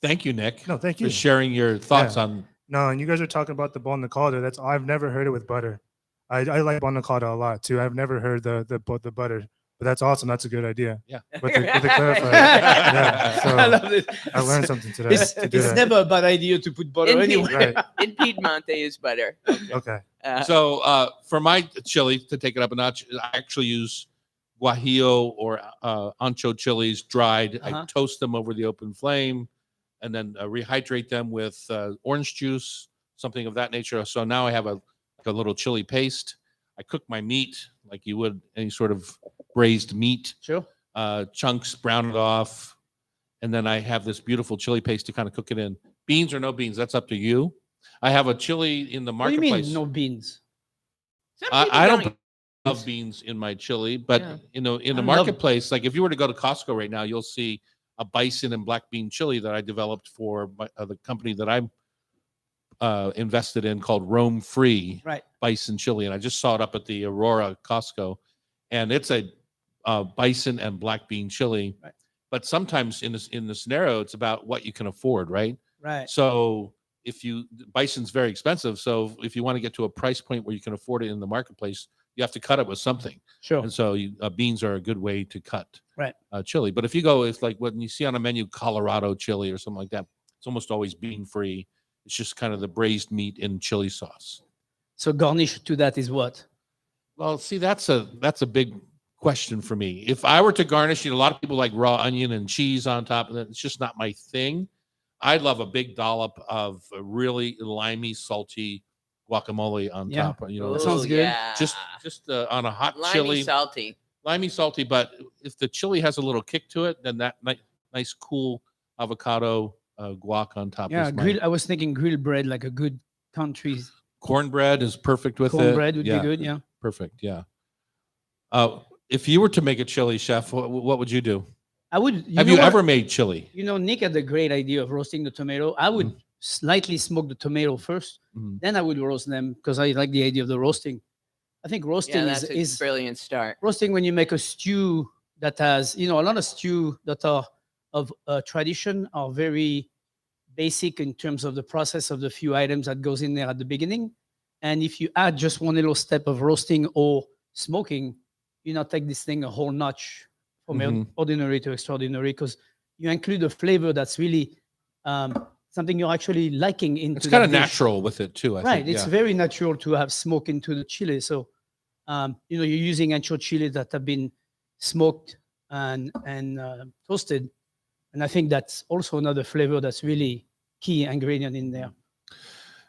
Thank you, Nick, No, thank for you. sharing your thoughts Yeah. on. No, and you guys are talking about the bon calder. That's I've never heard it with butter. I like bon calder a lot too. I've never heard the butter, but that's awesome. That's a good idea. Yeah. With the clarifier. Yeah. So I love this. I learned something today. It's, to do it's that. never a bad idea to put butter Indeed. anywhere. Right. In Piedmont, they use butter. Okay. So, for my chili to take it up a notch, I actually use guajillo or ancho chilies dried. I Uh-huh. toast them over the open flame, and then rehydrate them with orange juice, something of that nature. So now I have a little chili paste. I cook my meat like you would any sort of braised meat, Sure. chunks, brown it off, and then I have this beautiful chili paste to kind of cook it in. Beans or no beans, that's up to you. I have a chili in the What do you marketplace. mean, no beans? Some people I don't love beans in my chili, but Yeah. in the I love- marketplace, like if you were to go to Costco right now, you'll see a bison and black bean chili that I developed for the company that I'm invested in called Roam Free Right. Bison Chili, and I just saw it up at the Aurora Costco, and it's a bison and black bean chili. Right. But sometimes in the scenario, it's about what you can afford, right? Right. So bison's very expensive, so if you want to get to a price point where you can afford it in the marketplace, you have to cut it with something. Sure. And so beans are a good way to cut Right. chili. But if you go, it's like when you see on a menu Colorado chili or something like that, it's almost always bean free. It's just kind of the braised meat in chili sauce. So garnish to that is what? Well, see, that's a big question for me. If I were to garnish it, a lot of people like raw onion and cheese on top of it. It's just not my thing. I love a big dollop of a really limey, salty guacamole on Yeah. top. That sounds Ooh, good. Yeah. Just on a hot limey chili, salty. limey salty. But if the chili has a little kick to it, then that nice cool avocado guac on top. Yeah, is grill. I was thinking grilled bread, like a good country cornbread is perfect with it. cornbread would be good. Yeah. Perfect. Yeah. If you were to make a chili, chef, what would you do? I would. Have know you what? ever made chili? Nick had the great idea of roasting the tomato. I would slightly smoke the tomato first, Mhm. then I would roast them because I like the idea of the roasting. I think roasting Yeah, that's is a brilliant start. roasting when you make a stew that has, a lot of stew that are of tradition are very basic in terms of the process of the few items that goes in there at the beginning. And if you add just one little step of roasting or smoking, take this thing a whole notch from Mhm. ordinary to extraordinary because you include a flavor that's really something you're actually liking into It's kind that of dish. natural with it too. I Right. think. It's Yeah. very natural to have smoke into the chili. So, you're using ancho chili that have been smoked and toasted. And I think that's also another flavor that's really key ingredient in there.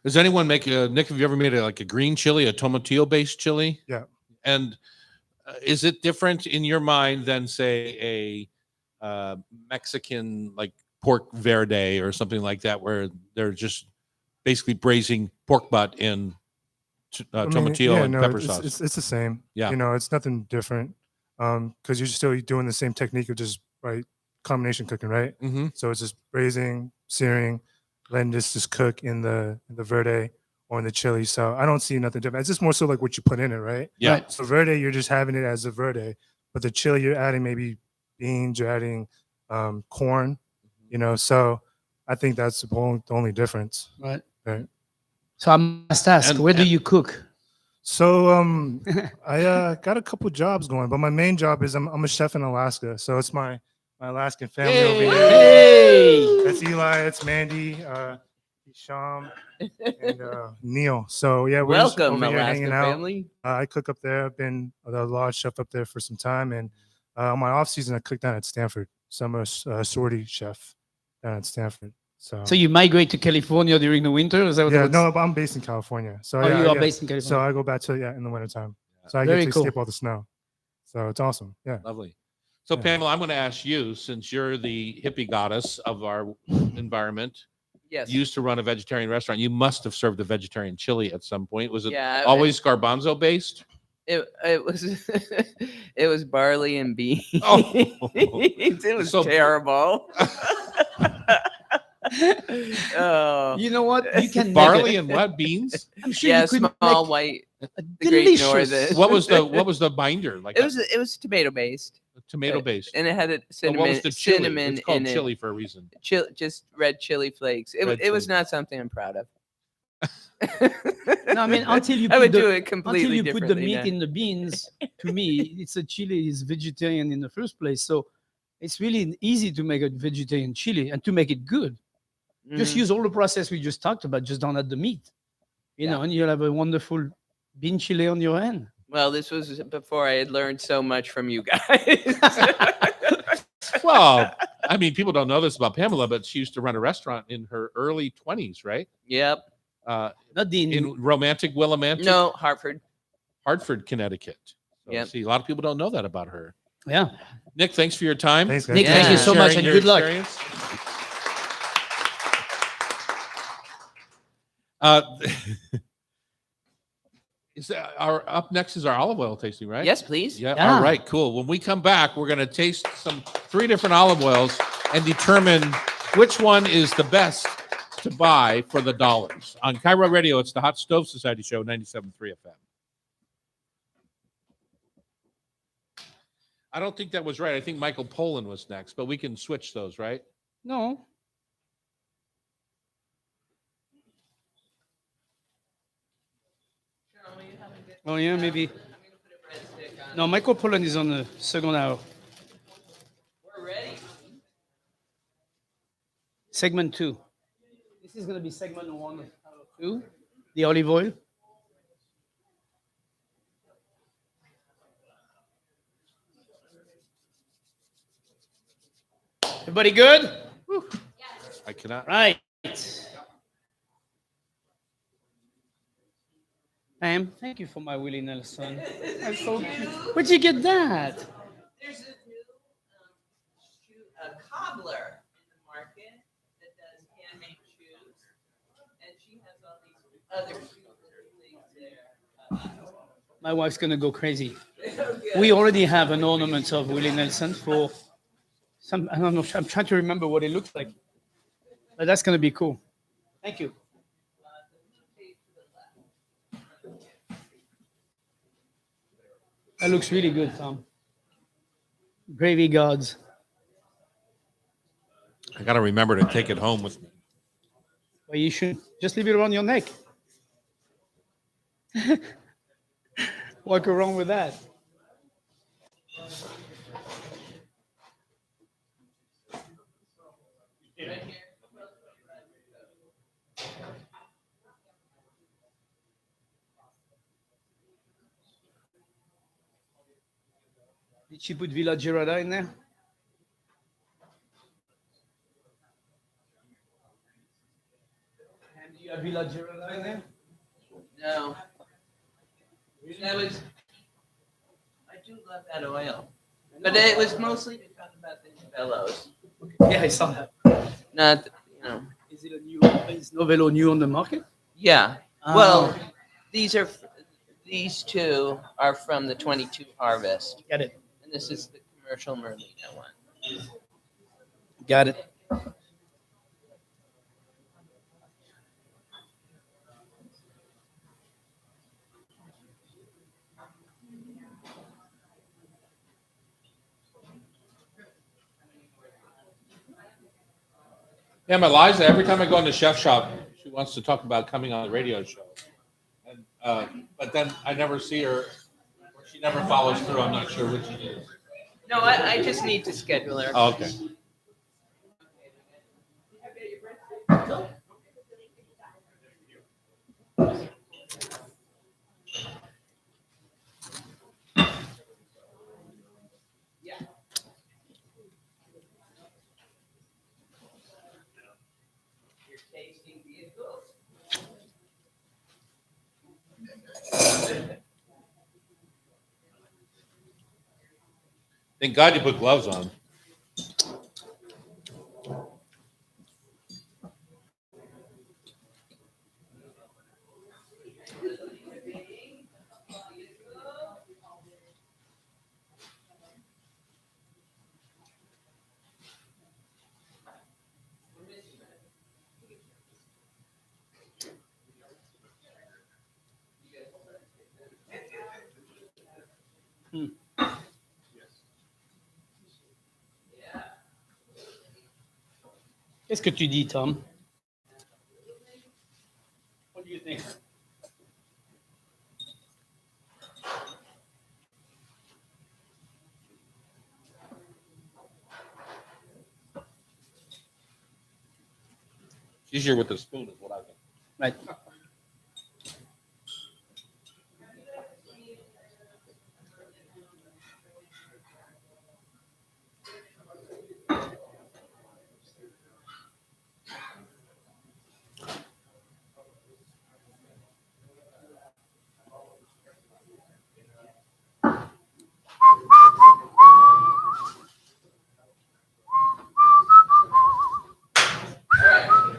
Does anyone make Nick? Have you ever made a green chili, a tomatillo based chili? Yeah. And is it different in your mind than say a Mexican like pork verde or something like that, where they're just basically braising pork butt in tomatillo and pepper sauce? It's the same. Yeah. It's nothing different. Because you're still doing the same technique of just combination cooking, right? Mm-hmm. So it's just braising, searing, letting this just cook in the verde or in the chili. So I don't see nothing different. It's just more so like what you put in it, right? Yeah. Right. So verde, you're just having it as a verde, but the chili, you're adding maybe beans, you're adding corn, So I think that's the only difference. Right. Right. So I must ask, where do you cook? So I got a couple jobs going, but my main job is I'm a chef in Alaska. So it's my Alaskan family over here. Hey! That's Eli, it's Mandy, Sham, and Neil. So yeah, we're just Welcome, over here Alaska hanging out. family. I cook up there. I've been the lodge chef up there for some time, and on my off season, I cook down at Stanford. So I'm a sortie chef down at Stanford. So you migrate to California during the winter? Is that what yeah, it was? no, but I'm based in California. So Oh, you are yeah. based in California. So I go back to in the wintertime. So I Very get to cool. skip all the snow. So it's awesome. Yeah. Lovely. So Yeah. Pamela, I'm going to ask you, since you're the hippie goddess of our environment, Yes. you used to run a vegetarian restaurant. You must have served a vegetarian chili at some point. Was it Yeah, always garbanzo based? It was it was barley and beans. Oh. It was So- terrible. Oh, You know what? You can make Barley it. and what? Beans? I'm sure yeah, you could small make white. a the Great delicious. Northern. What was the binder? Like It was tomato based, tomato based. and it had a What cinnamon was the chili? cinnamon It's called in chili for a reason. it. Just red chili flakes. Red It was chili. not something I'm proud of. No, I mean until you I would put do the, it completely until you put the differently meat now. in the beans. To me, it's a chili is vegetarian in the first place, so it's really easy to make a vegetarian chili and to make it good. Just Mhm. use all the process we just talked about. Just don't add the meat, Yeah. and you'll have a wonderful bean chili on your hand. Well, this was before I had learned so much from you guys. Well, I mean, people don't know this about Pamela, but she used to run a restaurant in her early 20s, right? Yep. Not the In romantic Willimantic, No, Hartford. Hartford, Connecticut. So, Yep. see, a lot of people don't know that about her. yeah. Nick, thanks for your time. Thanks, guys. Nick, thank you Yeah. so much Sharing and your good luck. experience. Is that our up next is our olive oil tasting, right? Yes, please. Yeah. Yeah. All right. Cool. When we come back, we're going to taste 3 different olive oils and determine which one is the best to buy for the dollars. On Cairo Radio, it's the Hot Stove Society Show, 97.3 FM. I don't think that was right. I think Michael Pollan was next, but we can switch those, right? No. Oh yeah, maybe. No, Michael Pollan is on the second hour. We're ready. Segment 2. This is going to be segment 1 out of 2. The olive oil. Everybody good? I cannot. Right. Pam, thank you for my Willie Nelson. That's so cute. Where'd you get that? There's a new cobbler in the market that does handmade shoes, and she has all these other cute little things there. My wife's gonna go crazy. We already have an ornament of Willie Nelson for some. I don't know. I'm trying to remember what it looks like, but that's gonna be cool. Thank you. That looks really good, Tom. Gravy gods. I got to remember to take it home with me. Well, you should just leave it around your neck. Walk around with that. Did she put Villa Girarda in there? And do you have Villa Girarda in there? No. That was. I do love that oil, but it was mostly to talk about the novellos. Yeah, I saw that. Not, you know. Is it a new? Is Novello new on the market? Yeah. Oh. Well, these two are from the 22 harvest, Got it. and this is the commercial Merlino one. Got it. Yeah, my Liza, every time I go into Chef Shop, she wants to talk about coming on the radio show. And, but then I never see her, or she never follows through. I'm not sure what she is. No, I just need to schedule her. Oh, okay. Thank God you put gloves on. Qu'est-ce que tu dis, Tom? What do you think? It's easier with the spoon, is what I think. Right.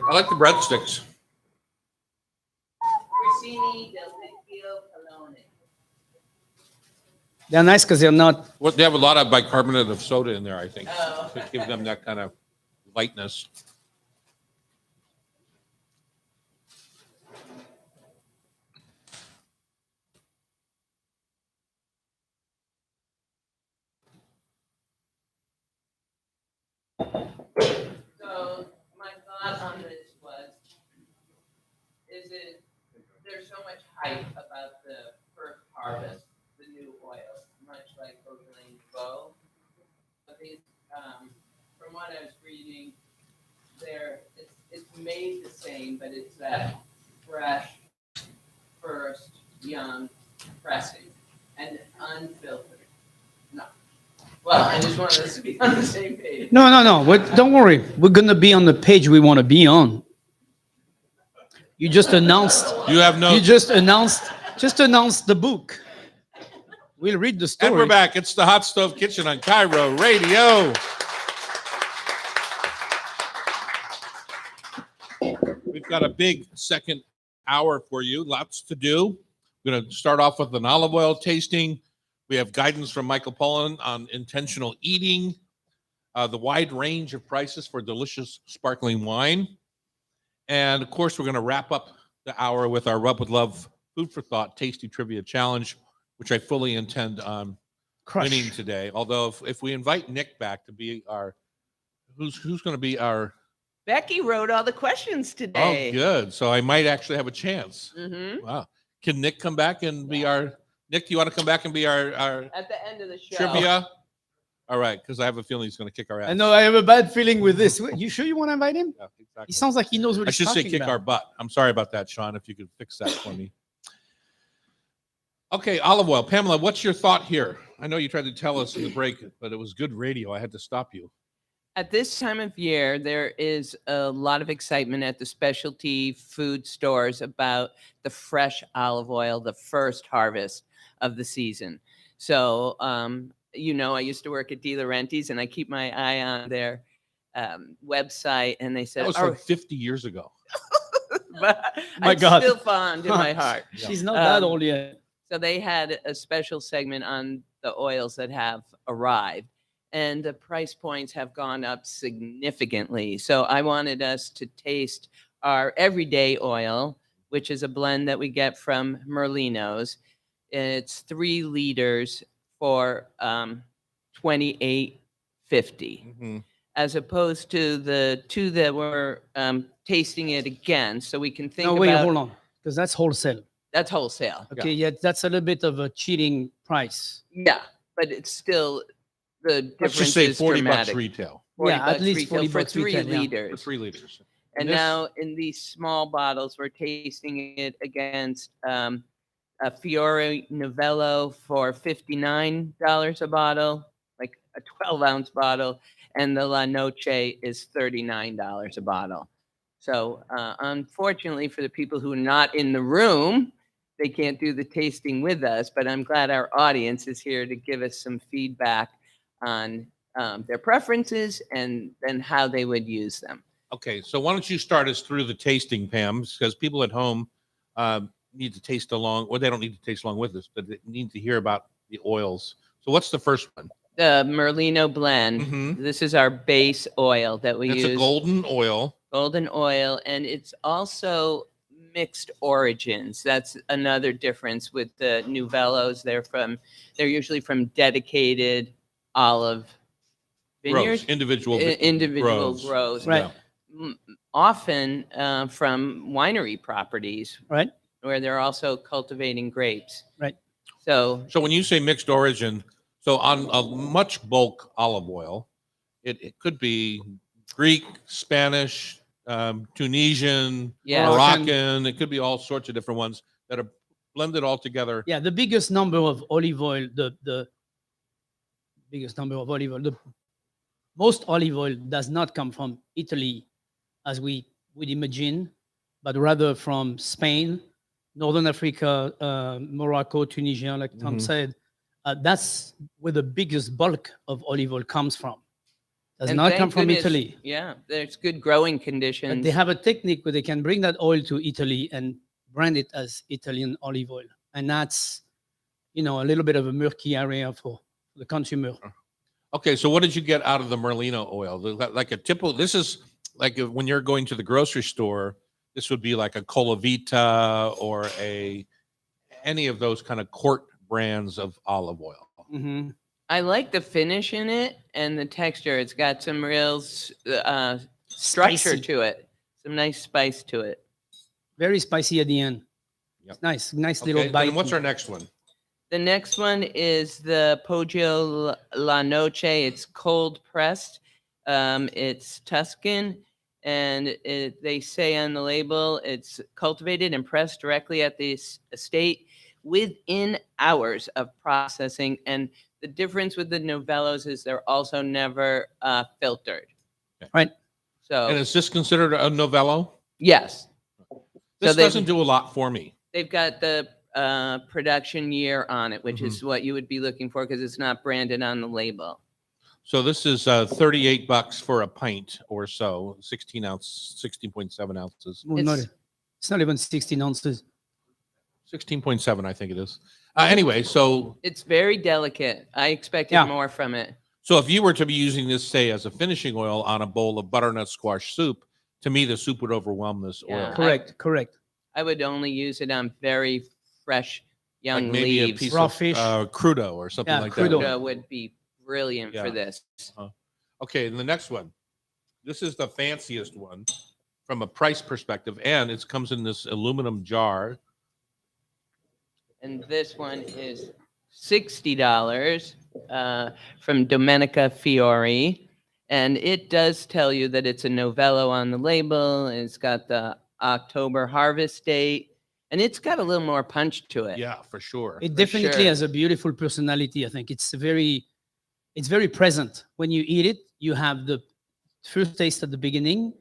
I like the breadsticks. Christine, Vini del Vecchio Pollan. They're nice because they're not. What, they have a lot of bicarbonate of soda in there, I think, Oh, to give them that kind of lightness. So my thought on this was, there's so much hype about the first harvest, the new oil, much like Pollan Bow. But these, from what I was reading, it's made the same, but it's that fresh, first, young pressing and unfiltered. No. Well, I just wanted us to be on the same page. No. Don't worry. We're going to be on the page we want to be on. You just announced. You have no. You just announced the book. We'll read the story. And we're back. It's the Hot Stove Kitchen on Cairo Radio. We've got a big second hour for you. Lots to do. We're going to start off with an olive oil tasting. We have guidance from Michael Pollan on intentional eating, the wide range of prices for delicious sparkling wine. And of course, we're going to wrap up the hour with our Rub with Love Food for Thought Tasty Trivia Challenge, which I fully intend on winning today. Although if we invite Nick back to be our, who's going to be our. Becky wrote all the questions today. Oh, good. So I might actually have a chance. Mm-hmm. Wow. Can Nick come back and be our, Nick, do you want to come back and be our At the end of the show. trivia? All right, because I have a feeling he's going to kick our ass. I know I have a bad feeling with this. You sure you want to invite him? Yeah, exactly. He sounds like he knows what I he's should say talking kick about. our butt. I'm sorry about that, Sean, if you could fix that for me. Okay, olive oil. Pamela, what's your thought here? I know you tried to tell us in the break, but it was good radio. I had to stop you. At this time of year, there is a lot of excitement at the specialty food stores about the fresh olive oil, the first harvest of the season. So, I used to work at De Laurentiis, and I keep my eye on their website, and they said, That was like 50 years ago. but My I'm God. still fond in my heart. She's not that Um, old yet. So they had a special segment on the oils that have arrived, and the price points have gone up significantly. So I wanted us to taste our everyday oil, which is a blend that we get from Merlino's. It's 3 liters for $28.50, Mm-hmm. as opposed to the 2 that we're tasting it again. So we can think No, wait, about hold on. Because that's wholesale. that's wholesale. Okay, yeah, that's a little bit of a cheating price. Yeah, but it's still the difference Let's just say is 40 dramatic. bucks retail 40 Yeah, at bucks least retail 40 for bucks 3 retail, yeah. for liters. 3 liters. And This- now in these small bottles, we're tasting it against a Fiore Novello for $59 a bottle, like a 12-ounce bottle, and the La Noche is $39 a bottle. So unfortunately for the people who are not in the room, they can't do the tasting with us, but I'm glad our audience is here to give us some feedback on their preferences and then how they would use them. Okay, so why don't you start us through the tasting, Pam, because people at home need to taste along, or they don't need to taste along with us, but they need to hear about the oils. So what's the first one? The Merlino blend. Mhm. This is our base oil that we It's use. a golden oil. Golden oil, and it's also mixed origins. That's another difference with the Novellos. They're usually from dedicated olive vineyards, Grows, individual individual grows. Right. Often from winery properties, Right. where they're also cultivating grapes. Right. So So when you say mixed origin, so on a much bulk olive oil, it could be Greek, Spanish, Tunisian, Yes. Moroccan. It could be all sorts of different ones that are blended all together. Yeah, the biggest number of olive oil, the biggest number of olive oil, the most olive oil does not come from Italy, as we would imagine, but rather from Spain, Northern Africa, Morocco, Tunisia, like Tom Mhm. said. That's where the biggest bulk of olive oil comes from. Does and not thank come from goodness, Italy. Yeah, there's good growing But conditions. they have a technique where they can bring that oil to Italy and brand it as Italian olive oil, and that's a little bit of a murky area for the consumer. Okay, so what did you get out of the Merlino oil? Like a typical, this is like when you're going to the grocery store, this would be like a Colavita or any of those kind of court brands of olive oil. Mm-hmm. I like the finish in it and the texture. It's got some real structure Spicy. to it, some nice spice to it. Very spicy at the end. Yep. Nice Okay, little bite. then what's our next one? The next one is the Poggio La Noce. It's cold pressed. It's Tuscan, and they say on the label it's cultivated and pressed directly at the estate within hours of processing. And the difference with the novellos is they're also never filtered. Okay. Right. So, And is this considered a novello? yes. This they've- doesn't do a lot for me. They've got the production year on it, which is what you would be looking for because it's not branded on the label. So this is $38 for a pint or so, 16.7 ounces. Well, It's- it's not even 16 ounces. 16.7, I think it is. Anyway, so It's very delicate. I expected Yeah. more from it. if you were to be using this, say, as a finishing oil on a bowl of butternut squash soup, to me, the soup would overwhelm this Yeah. oil. Correct. I would only use it on very fresh young Like maybe leaves. a piece Raw of fish. crudo or something Yeah, like crudo. that. Crudo would be brilliant Yeah. for this. Okay, and the next one. This is the fanciest one from a price perspective, and it comes in this aluminum jar. And this one is $60 from Domenica Fiori. And it does tell you that it's a novello on the label. And it's got the October harvest date. And it's got a little more punch to it. Yeah, for sure. It definitely sure. has a beautiful personality. I think it's very present. When you eat it, you have the first taste at the beginning.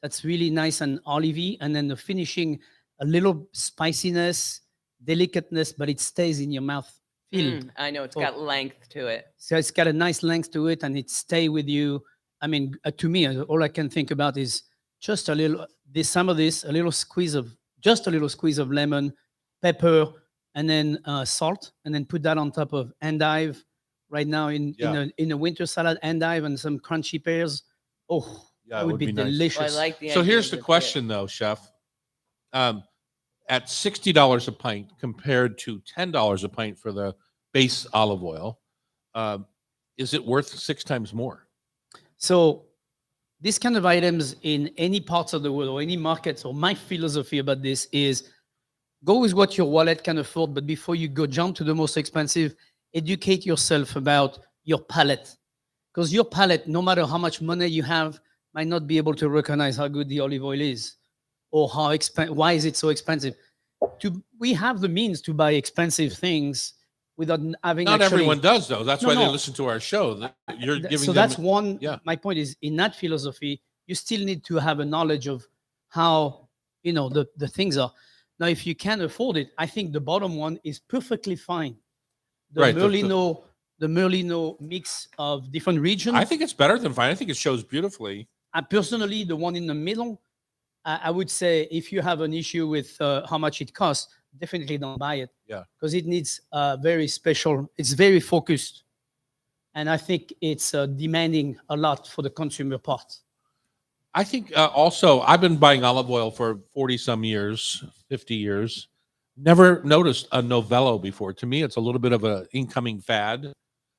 That's really nice and olivey. And then the finishing, a little spiciness, delicateness, but it stays in your mouth. I know it's Oh. got length to it. So it's got a nice length to it and it stay with you. I mean, to me, all I can think about is just a little, a little squeeze of lemon, pepper, and then salt, and then put that on top of endive. Right now in a winter salad, endive and some crunchy pears. Oh, Yeah, that it would be nice. delicious. I like the So idea here's of the pit. question, though, Chef. At $60 a pint compared to $10 a pint for the base olive oil, is it worth 6 times more? So these kind of items in any parts of the world or any markets, or my philosophy about this is go with what your wallet can afford, but before you go jump to the most expensive, educate yourself about your palate. Because your palate, no matter how much money you have, might not be able to recognize how good the olive oil is or why is it so expensive. We have the means to buy expensive things without having Not actually, everyone does, though. That's No, why they no. listen to our show. You're giving so them. that's one. yeah. My point is, in that philosophy, you still need to have a knowledge of how the things are. Now, if you can't afford it, I think the bottom one is perfectly fine. The Right, the Merlino mix of different regions. I think it's better than fine. I think it shows beautifully. Personally, the one in the middle, I would say if you have an issue with how much it costs, definitely don't buy it. Yeah. Because it needs very special, it's very focused. And I think it's demanding a lot for the consumer part. I think also I've been buying olive oil for 40 some years, 50 years. Never noticed a novello before. To me, it's a little bit of an incoming fad, a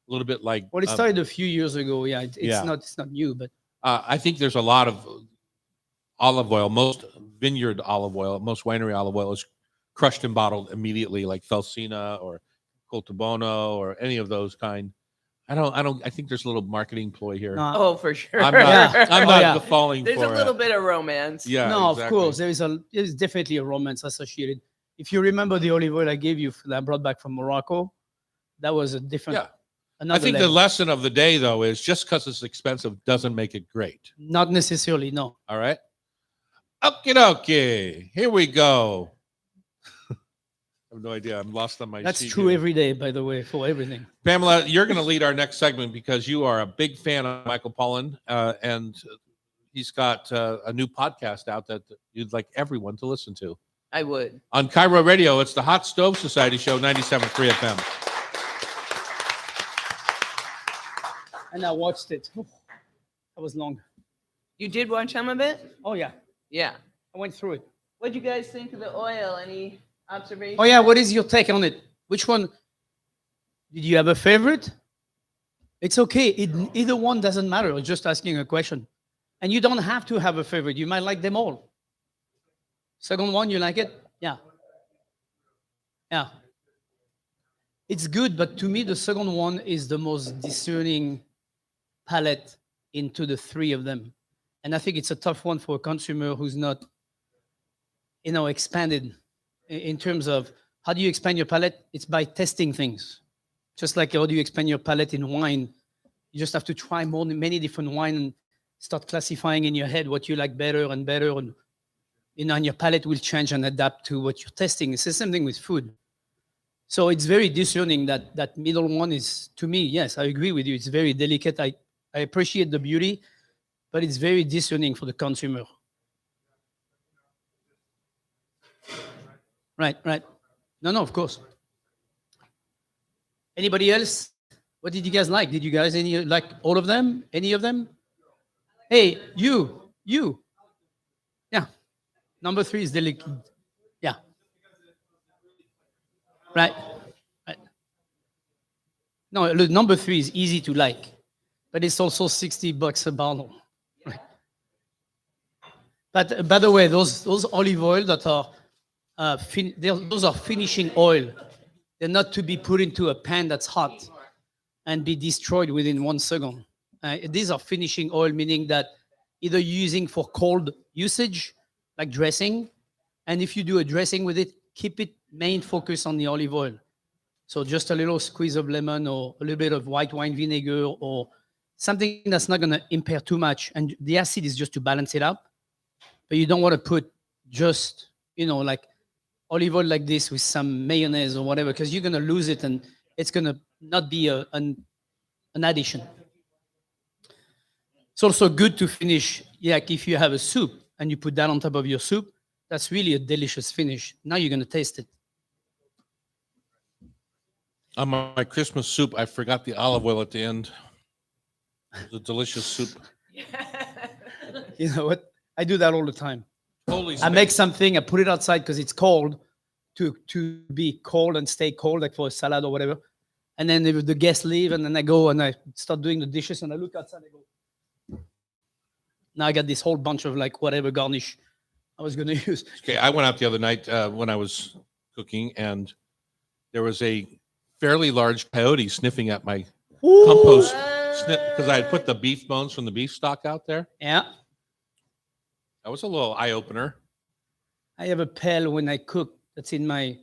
little bit like. Well, it started a few years ago. Yeah, it's not new, but I think there's a lot of olive oil. Most vineyard olive oil, most winery olive oil is crushed and bottled immediately, like Felsina or Coltabono or any of those kind. I think there's a little marketing ploy here. no, Oh, for sure. I'm not. Yeah. I'm Oh, not yeah. falling There's for a little it. bit of romance. Yeah. no, exactly. of course there's definitely a romance associated. If you remember the olive oil I gave you that I brought back from Morocco, that was a different. Yeah. I Another think the level. lesson of the day, though, is just because it's expensive doesn't make it great. Not necessarily, no. All right. Okie dokie. Here we go. I have no idea. I'm lost on my That's sheet true here. every day, by the way, for everything. Pamela, you're going to lead our next segment because you are a big fan of Michael Pollan, and he's got a new podcast out that you'd like everyone to listen to. I would. On Cairo Radio, it's the Hot Stove Society Show, 97.3 FM. And I watched it. That was long. You did watch some of it? Oh, yeah. Yeah. I went through it. What'd you guys think of the oil? Any observations? Oh, yeah. What is your take on it? Which one? Did you have a favorite? It's okay. Either one doesn't matter. I was just asking a question. And you don't have to have a favorite. You might like them all. Second one, you like it? Yeah. Yeah. It's good, but to me, the second one is the most discerning palette into the three of them. And I think it's a tough one for a consumer who's not, expanded in terms of how do you expand your palette? It's by testing things. Just like how do you expand your palette in wine? You just have to try many different wine and start classifying in your head what you like better and better. And, and your palate will change and adapt to what you're testing. It's the same thing with food. So it's very discerning that middle one is, to me, yes, I agree with you. It's very delicate. I appreciate the beauty, but it's very discerning for the consumer. Right. No, of course. Anybody else? What did you guys like? Did you guys like all of them? Any of them? Hey, you. Yeah. Number 3 is delicate. Yeah. Right. No, look, number 3 is easy to like, but it's also $60 a bottle. Right. But by the way, those olive oil that are those are finishing oil. They're not to be put into a pan that's hot and be destroyed within 1 second. These are finishing oil, meaning that either you're using for cold usage, like dressing, and if you do a dressing with it, keep it main focus on the olive oil. So just a little squeeze of lemon or a little bit of white wine vinegar or something that's not going to impair too much. And the acid is just to balance it up. But you don't want to put just, like olive oil like this with some mayonnaise or whatever, because you're going to lose it and it's going to not be an addition. It's also good to finish, like if you have a soup and you put that on top of your soup, that's really a delicious finish. Now you're going to taste it. On my Christmas soup, I forgot the olive oil at the end. It was a delicious soup. You know what? I do that all the time. Holy I make something, I put it outside because it's cold, to be cold and stay cold, like for a salad or whatever. And then if the guests leave, and then I go and I start doing the dishes, and I look outside, I go, now I got this whole bunch of like whatever garnish I was going to use. Okay, I went out the other night when I was cooking, and there was a fairly large coyote sniffing at my compost because I had put the beef bones from the beef stock out there. Yeah. That was a little eye opener. I have a pail when I cook that's in my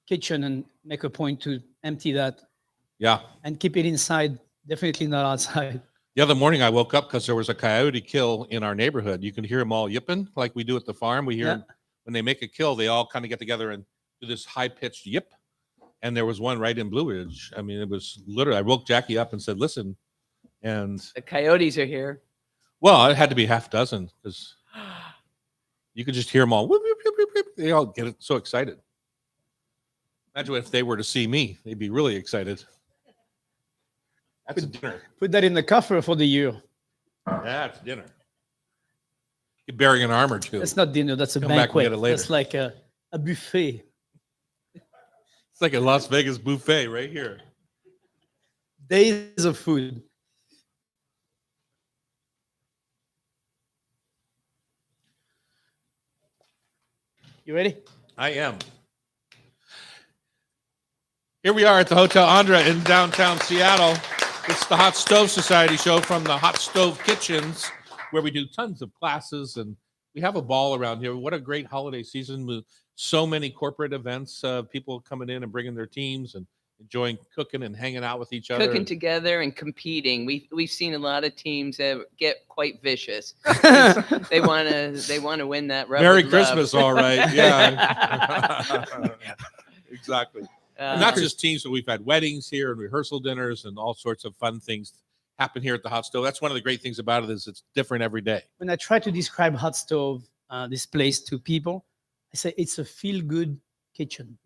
kitchen and make a point to empty that. Yeah. And keep it inside, definitely not outside. The other morning I woke up because there was a coyote kill in our neighborhood. You can hear them all yipping like we do at the farm. We hear them when they make a kill, they all kind of get together and do this high-pitched yip. And there was one right in Blue Ridge. I mean, it was literally, I woke Jackie up and said, listen. And the coyotes are here. Well, it had to be half dozen because you could just hear them all. Whoop, whoop, whoop, whoop. They all get so excited. Imagine if they were to see me, they'd be really excited. That's dinner. Put that in the coffer for the year. That's dinner. You're burying an arm or two. That's not dinner. That's a Come back and banquet. get it later. That's like a buffet. It's like a Las Vegas buffet right here. Days of food. You ready? I am. Here we are at the Hotel Andra in downtown Seattle. It's the Hot Stove Society show from the Hot Stove Kitchens, where we do tons of classes and we have a ball around here. What a great holiday season with so many corporate events, people coming in and bringing their teams and enjoying cooking and hanging out with each other. Cooking together and competing. We've seen a lot of teams that get quite vicious. They want to win that. Merry Christmas, all right. Yeah, exactly. And not just teams, but we've had weddings here and rehearsal dinners and all sorts of fun things happen here at the Hot Stove. That's one of the great things about it is it's different every day. When I try to describe Hot Stove, this place to people, I say it's a feel-good kitchen.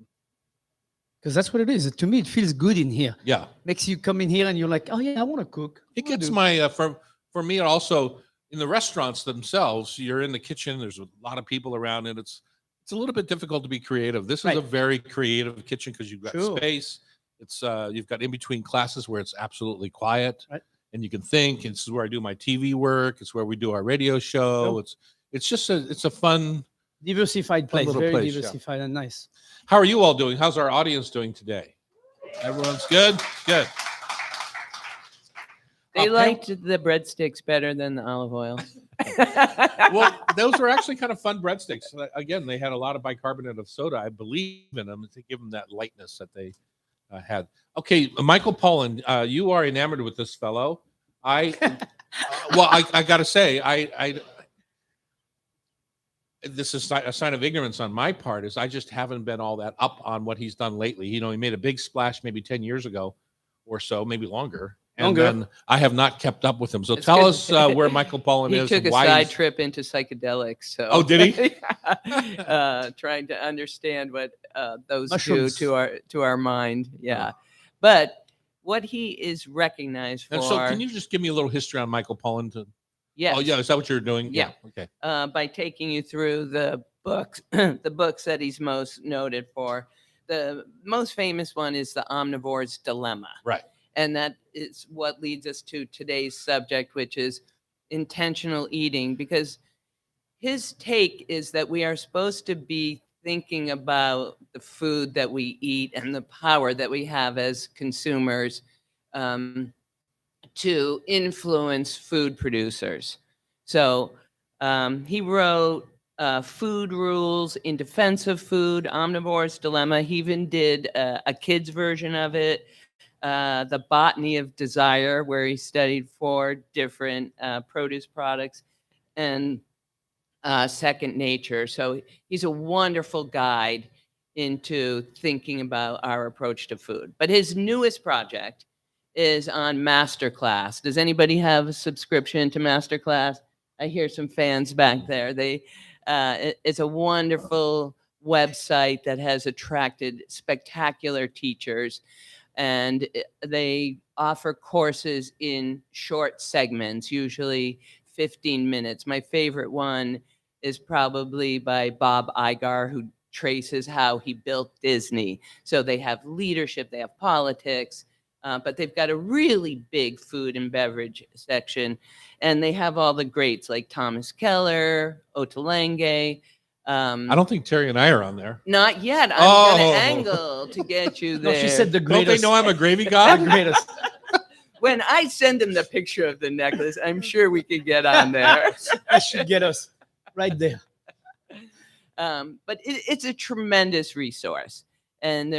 Because that's what it is. To me, it feels good in here. Yeah. Makes you come in here and you're like, oh yeah, I want to cook. It gets my for me also in the restaurants themselves. You're in the kitchen. There's a lot of people around it. It's a little bit difficult to be creative. This is Right. a very creative kitchen because you've got Sure. space. It's you've got in between classes where it's absolutely quiet, Right. and you can think. This is where I do my TV work. It's where we do our radio show. Sure. It's just a fun Diversified place, little very place, yeah. diversified and nice. How are you all doing? How's our audience doing today? Everyone's good? Good. They Pam- liked the breadsticks better than the olive oil. Well, those were actually kind of fun breadsticks. Again, they had a lot of bicarbonate of soda, I believe, in them to give them that lightness that they had. Okay, Michael Pollan, you are enamored with this fellow. I got to say, this is a sign of ignorance on my part, is I just haven't been all that up on what he's done lately. He made a big splash maybe 10 years ago or so, maybe longer. And then I have not kept up with him. So tell us where Michael Pollan is. He took a side trip into psychedelics. So. Oh, did he? Trying to understand what those Mushrooms. do to our mind. Yeah. But what he is recognized for. And so can you just give me a little history on Michael Pollan? Yes. Oh, yeah. Is that what you're doing? Yeah. Okay. By taking you through the books, the books that he's most noted for. The most famous one is The Omnivore's Dilemma. Right. And that is what leads us to today's subject, which is intentional eating, because his take is that we are supposed to be thinking about the food that we eat and the power that we have as consumers to influence food producers. So he wrote Food Rules in Defense of Food, Omnivore's Dilemma. He even did a kid's version of it. The Botany of Desire, where he studied 4 different produce products, and Second Nature. So he's a wonderful guide into thinking about our approach to food. But his newest project is on Masterclass. Does anybody have a subscription to Masterclass? I hear some fans back there. It's a wonderful website that has attracted spectacular teachers. And they offer courses in short segments, usually 15 minutes. My favorite one is probably by Bob Iger, who traces how he built Disney. So they have leadership, they have politics, but they've got a really big food and beverage section. And they have all the greats like Thomas Keller, Ottolenghi. I don't think Terry and I are on there. Not yet. I'm going to angle to get you there. No, she said the Don't greatest. they know I'm a gravy god? The greatest. When I send him the picture of the necklace, I'm sure we could get on there. That should get us right there. But it's a tremendous resource. And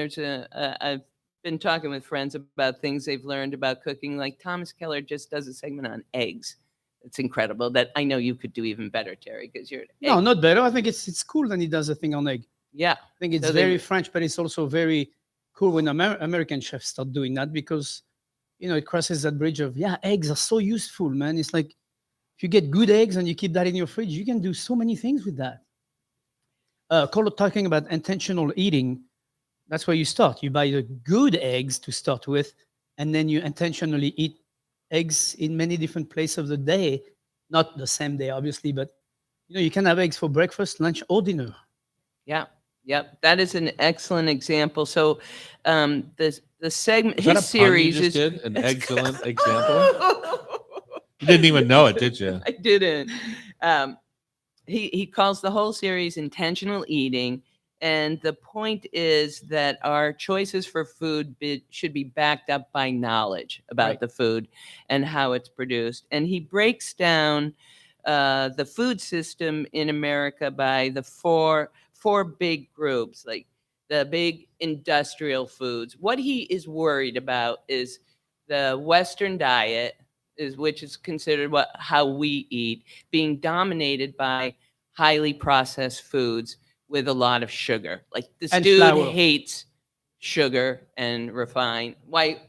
I've been talking with friends about things they've learned about cooking. Like Thomas Keller just does a segment on eggs. It's incredible that I know you could do even better, Terry, because you're No, not better. I think it's cool that he does a thing on egg. Yeah. I think it's So very French, but it's also very cool when American chefs start doing that, because it crosses that bridge of, eggs are so useful, man. It's like if you get good eggs and you keep that in your fridge, you can do so many things with that. Talking about intentional eating, that's where you start. You buy the good eggs to start with, and then you intentionally eat eggs in many different places of the day. Not the same day, obviously, but you can have eggs for breakfast, lunch, or dinner. Yeah. Yep. That is an excellent example. So the segment, Is that his a pun you series just is did? An excellent example. You didn't even know it, did you? I didn't. He calls the whole series Intentional Eating. And the point is that our choices for food should be backed up by knowledge about the food and how it's produced. And he breaks down the food system in America by the four big groups, like the big industrial foods. What he is worried about is the Western diet, which is considered how we eat, being dominated by highly processed foods with a lot of sugar. Like this And dude flour. hates sugar and refined white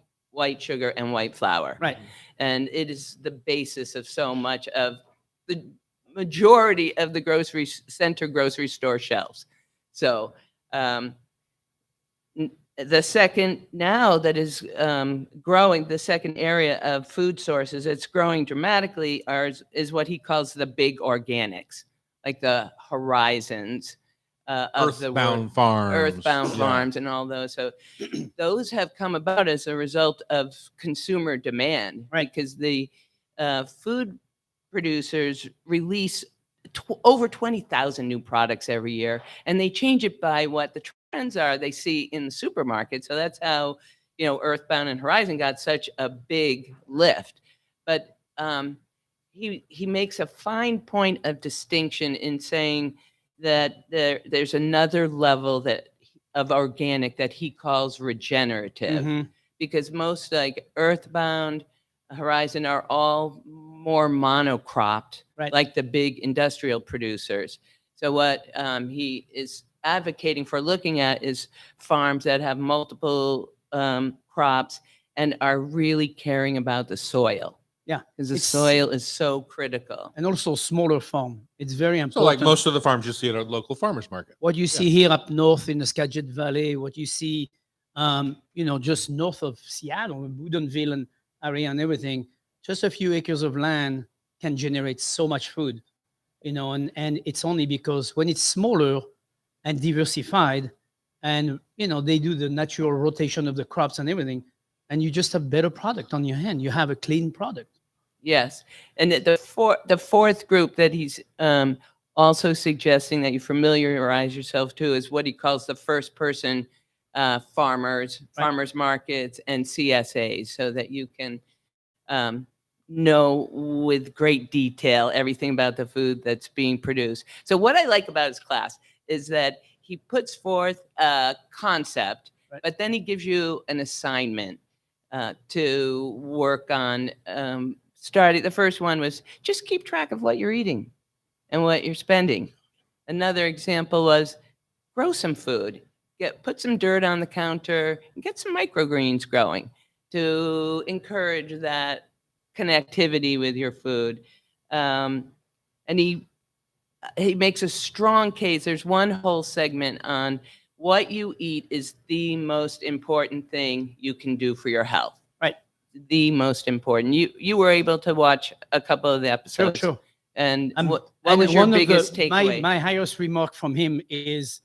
sugar and white flour. Right. And it is the basis of so much of the majority of the grocery store shelves. So the second now that is growing, the second area of food sources that's growing dramatically is what he calls the big organics, like the Horizons of the world. Earthbound farms. Earthbound Yeah. farms and all those. So those have come about as a result of consumer demand, Right. because the food producers release over 20,000 new products every year, and they change it by what the trends are they see in the supermarket. So that's how, Earthbound and Horizon got such a big lift. But he makes a fine point of distinction in saying that there's another level of organic that he calls regenerative, Mhm. because most like Earthbound, Horizon are all more monocropped, Right. like the big industrial producers. So what he is advocating for looking at is farms that have multiple crops and are really caring about the soil, Yeah. because the It's- soil is so critical. And also smaller farm. It's very important. So like most of the farms you see at a local farmer's market. What you see here up north in the Skagit Valley, what you see, just north of Seattle, Woodinville and area and everything, just a few acres of land can generate so much food, and it's only because when it's smaller and diversified, and they do the natural rotation of the crops and everything, and you just have better product on your hand. You have a clean product. Yes, and the fourth group that he's also suggesting that you familiarize yourself to is what he calls the first person farmers, Right. farmers markets, and CSAs, so that you can know with great detail everything about the food that's being produced. So what I like about his class is that he puts forth a concept, Right. but then he gives you an assignment to work on. Starting, the first one was just keep track of what you're eating and what you're spending. Another example was grow some food, put some dirt on the counter, and get some microgreens growing to encourage that connectivity with your food. And he makes a strong case. There's one whole segment on what you eat is the most important thing you can do for your health. Right. The most important. You were able to watch a couple of the episodes. Sure. And what And was your one of biggest the- takeaway? My highest remark from him is,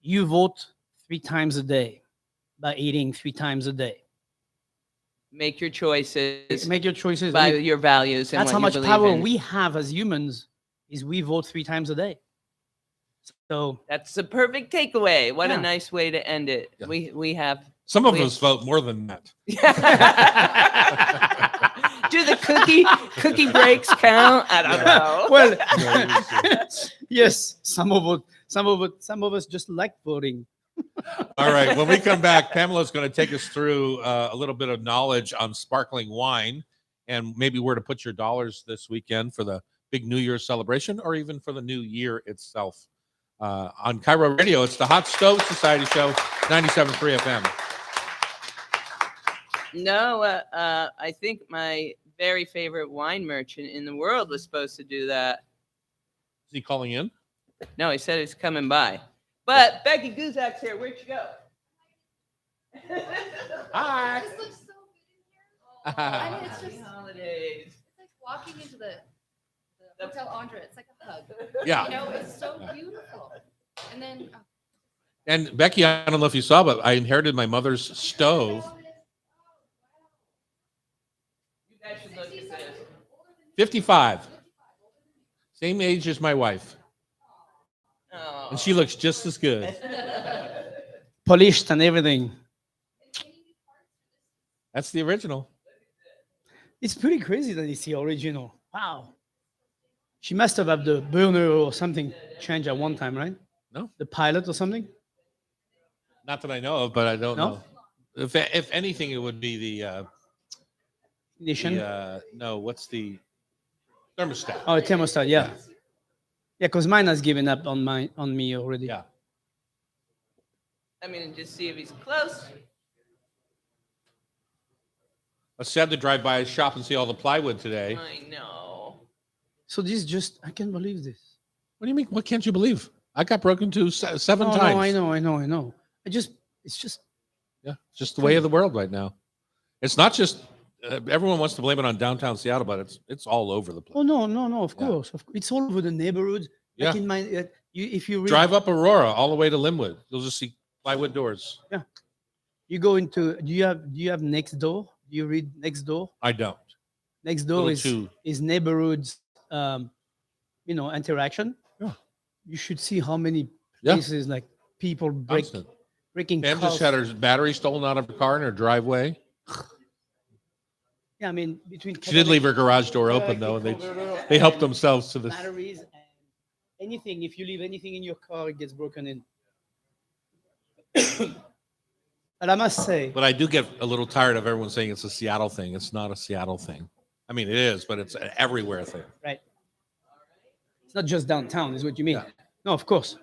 you vote 3 times a day by eating 3 times a day. Make your choices Make your choices. by your values and That's what how you much believe power in. we have as humans, is we vote 3 times a day. So That's the perfect takeaway. What a Yeah. nice way to end it. Yeah. We have Some of we- us vote more than that. Do the cookie breaks count? I don't know. well, yes, some of us just like voting. All right. When we come back, Pamela's going to take us through a little bit of knowledge on sparkling wine and maybe where to put your dollars this weekend for the big New Year's celebration or even for the new year itself. On Cairo Radio, it's the Hot Stove Society Show, 97.3 FM. No, I think my very favorite wine merchant in the world was supposed to do that. Is he calling in? No, he said he's coming by. But Becky Guzak's here. Where'd you go? Hi. This looks so good in here. I mean, it's just Holidays. it's like walking into the Hotel Andra. It's like a hug. Yeah. You know, it's so beautiful. And then And Becky, I don't know if you saw, but I inherited my mother's stove. You guys should look at this. 55. Same age as my wife. Oh. And she looks just as good. Polished and everything. That's the original. It's pretty crazy that it's the original. Wow. She must have had the burner or something changed at one time, right? No. The pilot or something? Not that I know of, but I don't No? know. If anything, it would be Ignition? no, what's the thermostat? Oh, a thermostat, yeah. Yeah, because mine has given up on me already. Yeah. I mean, just see if he's close. It's sad to drive by his shop and see all the plywood today. I know. So this just, I can't believe this. What do you mean? What can't you believe? I got broken into seven Oh, times. no, I know. It's just Yeah, it's just the way of the world right now. It's not just everyone wants to blame it on downtown Seattle, but it's all over the place. Oh no! Of Yeah. course, it's all over the neighborhood. Yeah. Like in my, if you read, Drive up Aurora all the way to Linwood, you'll just see plywood doors. you go into. Do you have next door? Do you read next door? I don't. Next door Little is neighborhoods, interaction. Yeah. You should see how many Yeah. places like people Constant. breaking Pam cars. just had her battery stolen out of her car in her driveway. Yeah, I mean between. She did leave her garage door open though, and they helped themselves to this. Batteries and anything. If you leave anything in your car, it gets broken in. But I must say, But I do get a little tired of everyone saying it's a Seattle thing. It's not a Seattle thing. I mean, it is, but it's an everywhere thing. right? It's not just downtown, is what you mean? Yeah. No, of course.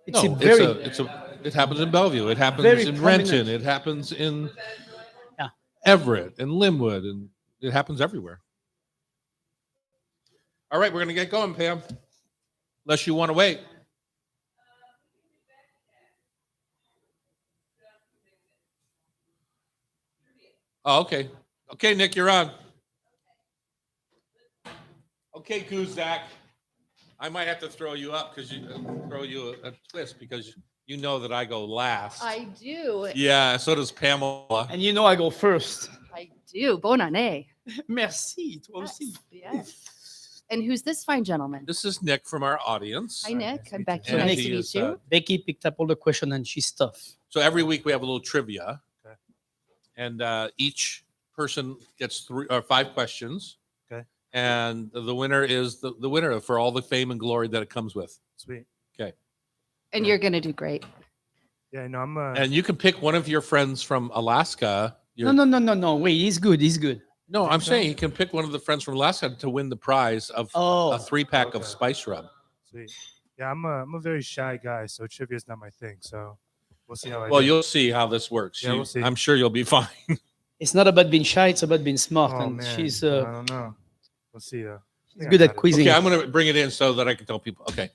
It's No, a very it happens in Bellevue. It happens very in prominent- Renton. It happens in Yeah. Everett and Linwood, and it happens everywhere. All right, we're gonna get going, Pam. Unless you want to wait. Oh, okay. Okay, Nick, you're on. Okay, Kuzak. I might have to throw you up because throw you a twist because you know that I go last. I do. Yeah, so does Pamela. and you know I go first. I do. Bonne année. Merci, toi aussi. Yes. And who's this fine gentleman? This is Nick from our audience. Hi, Nick. I'm Becky. And Nice he to meet is, you. Becky picked up all the question and she's tough. So every week we have a little trivia. Okay. And each person gets 3 or 5 questions. Okay. And the winner is the winner for all the fame and glory that it comes with. Sweet. And you're going to do great. Yeah, no, I'm. And you can pick one of your friends from Alaska. No. Wait, he's good. No, I'm saying you can pick one of the friends from Alaska to win the prize of Oh, a 3-pack of okay. Spice Rub. Sweet. Yeah, I'm a very shy guy, so trivia is not my thing. So we'll see how I Well, do. you'll see how this works. Yeah, we'll see. I'm sure you'll be fine. it's not about being shy; it's about being smart. Oh and man, she's I don't know. We'll see. she's good at quizzing. Okay, I'm going to bring it in so that I can tell people. Okay.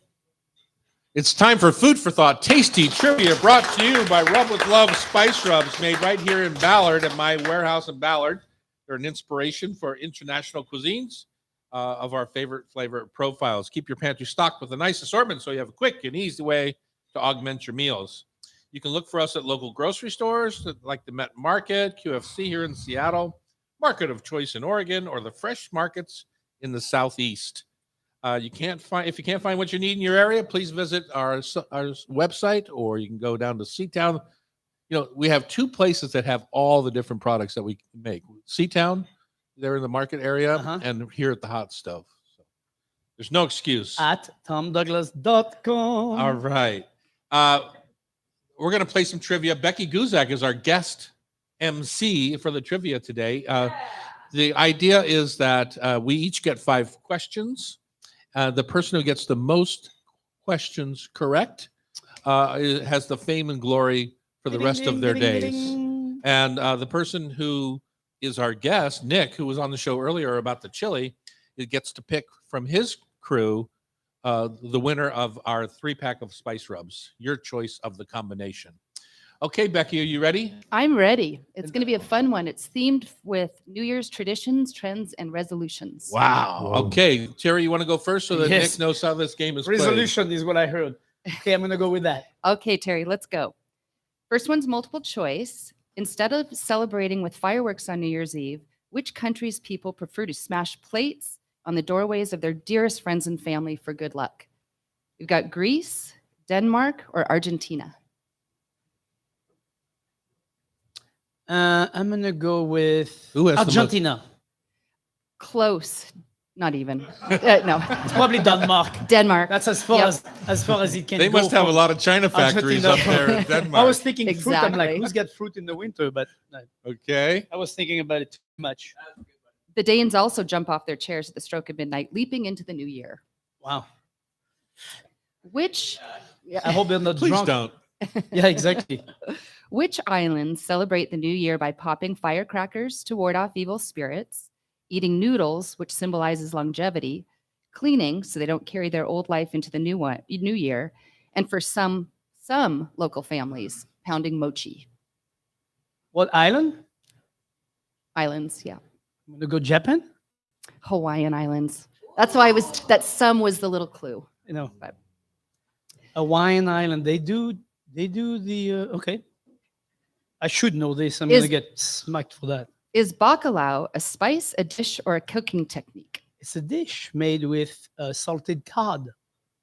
It's time for Food for Thought Tasty Trivia brought to you by Rub with Love Spice Rubs, made right here in Ballard at my warehouse in Ballard. They're an inspiration for international cuisines of our favorite flavor profiles. Keep your pantry stocked with a nice assortment so you have a quick and easy way to augment your meals. You can look for us at local grocery stores like the Met Market, QFC here in Seattle, Market of Choice in Oregon, or the fresh markets in the Southeast. If you can't find what you need in your area, please visit our website, or you can go down to Seatown. You know, we have 2 places that have all the different products that we make. Seatown, they're in the market area, and here at the Hot Stove. So there's no excuse. At tomdouglas.com. All right. We're going to play some trivia. Becky Guzak is our guest MC for the trivia today. The idea is that we each get 5 questions. The person who gets the most questions correct has the fame and glory for the rest of their days. And the person who is our guest, Nick, who was on the show earlier about the chili, it gets to pick from his crew the winner of our 3-pack of Spice Rubs, your choice of the combination. Okay, Becky, are you ready? I'm ready. It's going to be a fun one. It's themed with New Year's traditions, trends, and resolutions. Wow. Whoa. Okay, Terry, you want to go first so that Yes. Nick knows how this game is played? Resolution is what I heard. Okay, I'm gonna go with that. Okay, Terry, let's go. First one's multiple choice. Instead of celebrating with fireworks on New Year's Eve, which country's people prefer to smash plates on the doorways of their dearest friends and family for good luck? We've got Greece, Denmark, or Argentina. I'm gonna go with Who has the most- Argentina. Close. Not even. No. It's probably Denmark. Denmark. That's as far Yep. as far as it can They go. must have a from lot of China factories up Argentina. there in Denmark. I was thinking fruit. I'm like, Exactly. who's got fruit in the winter? But Okay. I was thinking about it too much. The Danes also jump off their chairs at the stroke of midnight, leaping into the new year. Wow. Which I hope they're not Please drunk. don't. Yeah, exactly. Which islands celebrate the new year by popping firecrackers to ward off evil spirits, eating noodles, which symbolizes longevity, cleaning so they don't carry their old life into the new year, and for some local families, pounding mochi. What island? Islands, yeah. I'm gonna go Japan. Hawaiian Islands. That's why that some was the little clue. You know, But- Hawaiian Island. They do the okay. I should know this. I'm Is- gonna get smacked for that. Is bacalhau a spice, a dish, or a cooking technique? It's a dish made with salted cod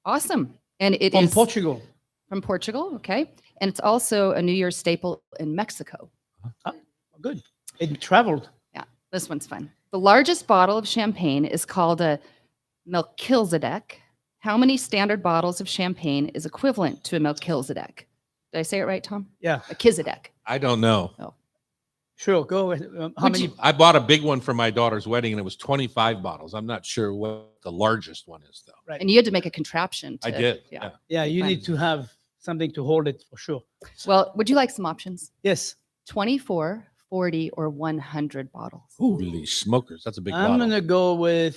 Awesome. And it from is Portugal. from Portugal, okay? And it's also a New Year's staple in Mexico. Good. It traveled. Yeah, this one's fun. The largest bottle of champagne is called a Melchizedek. How many standard bottles of champagne is equivalent to a Melchizedek? Did I say it right, Tom? Yeah. A Melchizedek. I don't know. Sure. Go ahead. How Would many? you- I bought a big one for my daughter's wedding, and it was 25 bottles. I'm not sure what the largest one is, though. Right. And you had to make a contraption. I to- did. Yeah. Yeah, you Fine. need to have something to hold it for sure. Well, would you like some options? Yes. 24, 40, or 100 bottles? Holy smokers, that's a big I'm bottle. gonna go with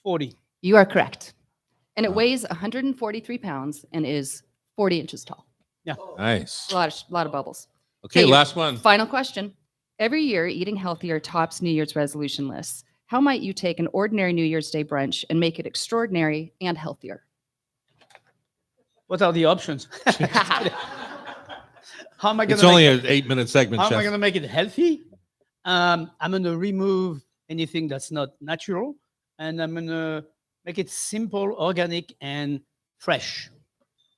40. You are correct. And it Wow. weighs 143 pounds and is 40 inches tall. Nice. A lot of bubbles. Okay, Okay, last one. Final question. Every year, eating healthier tops New Year's resolution lists. How might you take an ordinary New Year's Day brunch and make it extraordinary and healthier? What are the options? How am I It's gonna only make an 8-minute segment, how am I Chef. gonna make it healthy? I'm gonna remove anything that's not natural, and I'm gonna make it simple, organic, and fresh.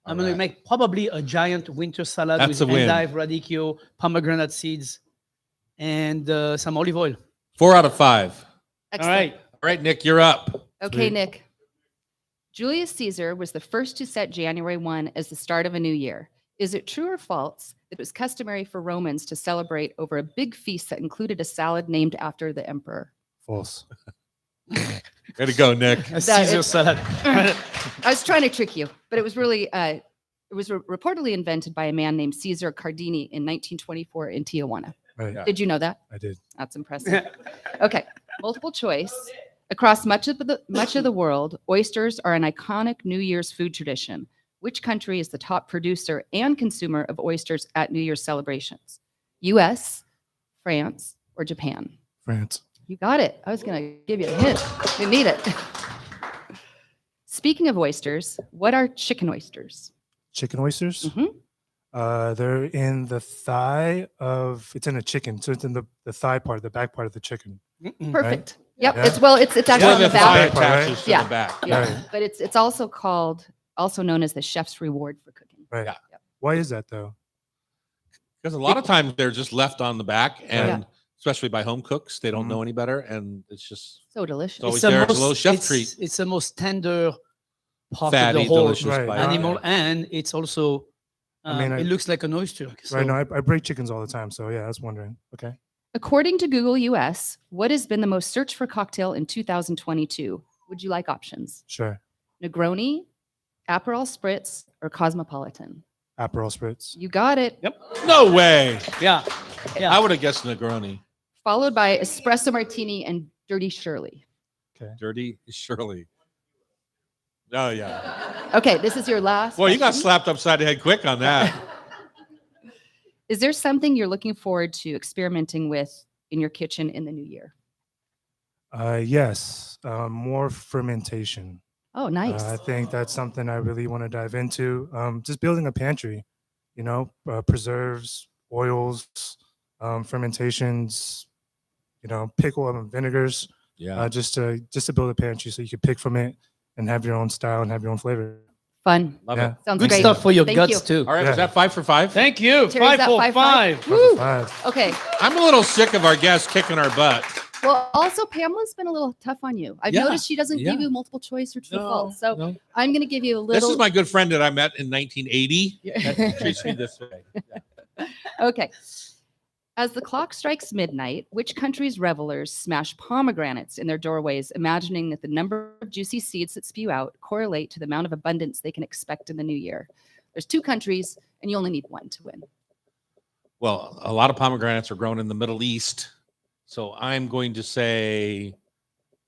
I'm gonna Alright. make probably a giant winter salad That's with a win. endive, radicchio, pomegranate seeds, and some olive oil. 4 out of 5. Excellent. All right. All right, Nick, you're up. Okay, Sweet. Nick. Julius Caesar was the first to set January 1 as the start of a new year. Is it true or false that it was customary for Romans to celebrate over a big feast that included a salad named after the emperor? False. Way to go, Nick. A That Caesar is- salad. I was trying to trick you, but it was really, it was reportedly invented by a man named Caesar Cardini in 1924 in Tijuana. Right. Yeah. Did you know that? I did. That's impressive. Okay, multiple choice. Across much of the world, oysters are an iconic New Year's food tradition. Which country is the top producer and consumer of oysters at New Year's celebrations? U.S., France, or Japan? France. You got it. I was going to give you a hint. You need it. Speaking of oysters, what are chicken oysters? Chicken oysters. Mhm. They're in the thigh of. It's in a chicken, so it's in the thigh part, the back part of the chicken. Mm-mm. Perfect. Yep. Yeah. It's actually Where on the the thigh back. back. attaches to Yeah. the back. Yeah. Right. But it's also known as the chef's reward for cooking. Right. Yeah. Why is that though? Because a lot of times they're just left on the back, and Yeah. especially by home cooks, they don't Mhm. know any better, and it's just So delicious. It's always the there as a little chef treat. It's the most tender part fatty, of the whole delicious Right. bite. animal, and it's also. I mean, it looks like an oyster. So Right now, I break chickens all the time, so yeah, I was wondering. Okay. According to Google US, what has been the most searched for cocktail in 2022? Would you like options? Sure. Negroni, Aperol Spritz, or Cosmopolitan? Aperol spritz. You got it. No way. yeah, I would have guessed Negroni. Followed by Espresso Martini and Dirty Shirley. Dirty Shirley. Oh yeah. Okay, this is your last. Well, you got question. slapped upside the head quick on that. Is there something you're looking forward to experimenting with in your kitchen in the new year? Yes. More fermentation. Oh, nice. I think that's something I really want to dive into. Just building a pantry, preserves, oils, fermentations, pickle and vinegars, Yeah. just to build a pantry so you can pick from it and have your own style and have your own flavor. Fun. Love Yeah. it. Sounds good great. stuff for your Thank guts you. too. All right, Yeah. was that 5 for 5? Thank you. Terry's Five at for 5-5. five. Woo! Five. Okay. I'm a little sick of our guests kicking our butt. Well, also Pamela's been a little tough on you. I've Yeah, noticed she doesn't give yeah. you multiple choice or true or false. So no. I'm going to give you a This little. is my good friend that I met in 1980. That treats me this way. Okay. As the clock strikes midnight, which country's revelers smash pomegranates in their doorways, imagining that the number of juicy seeds that spew out correlate to the amount of abundance they can expect in the new year? There's 2 countries, and you only need one to win. Well, a lot of pomegranates are grown in the Middle East. So I'm going to say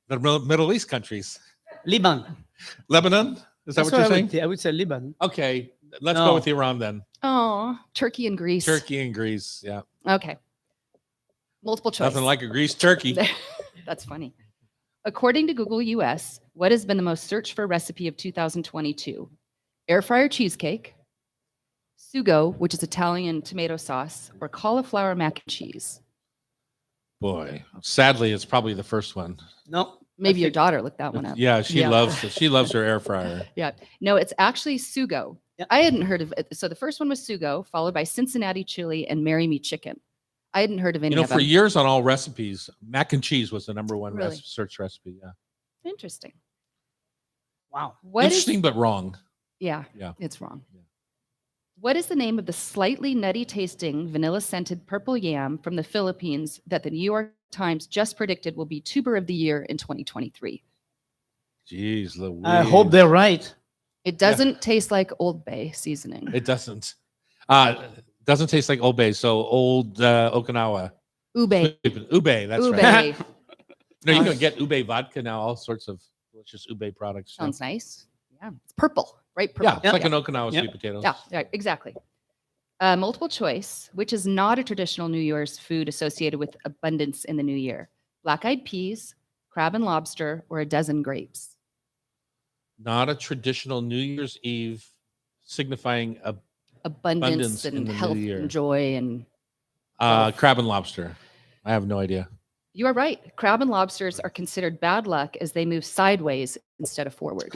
The Middle East countries. Lebanon. Lebanon? Is that That's what you're I saying? I would say Lebanon. Okay, let's No. go with Iran then. Oh, Turkey and Greece. Turkey and Greece. Yeah. Okay. Multiple choice. Nothing like a Greece turkey. That's funny. According to Google US, what has been the most searched for recipe of 2022? Air fryer cheesecake, sugo, which is Italian tomato sauce, or cauliflower mac and cheese? Boy, sadly, it's probably the first one. No. Maybe your daughter looked that one up. Yeah, she loves her air fryer. Yeah. No, it's actually sugo. Yep. I hadn't heard of it. So the first one was sugo, followed by Cincinnati chili and Marry Me chicken. I hadn't heard of any of For them. years on all recipes, mac and cheese was the number one Really? search recipe. Yeah. Interesting. Wow. What is- Interesting, but wrong. Yeah, Yeah. it's wrong. Yeah. What is the name of the slightly nutty tasting, vanilla scented purple yam from the Philippines that the New York Times just predicted will be tuber of the year in 2023? Jeez Louise. I hope they're right. It doesn't taste like Old Bay seasoning. It doesn't. Doesn't taste like Old Bay, so old Okinawa. Ube. Ube, that's Ube. right. No, you can get ube vodka now, all sorts of delicious ube products. Sounds nice. Yeah. It's purple, right? Purple. Yeah, it's like an Okinawa Yep. sweet potato. Yeah, exactly. Multiple choice, which is not a traditional New Year's food associated with abundance in the new year. Black-eyed peas, crab and lobster, or a dozen grapes. Not a traditional New Year's Eve signifying a Abundance in the and new health year. and joy and crab and lobster. I have no idea. you are right. Crab and lobsters are considered bad luck as they move sideways instead of forward.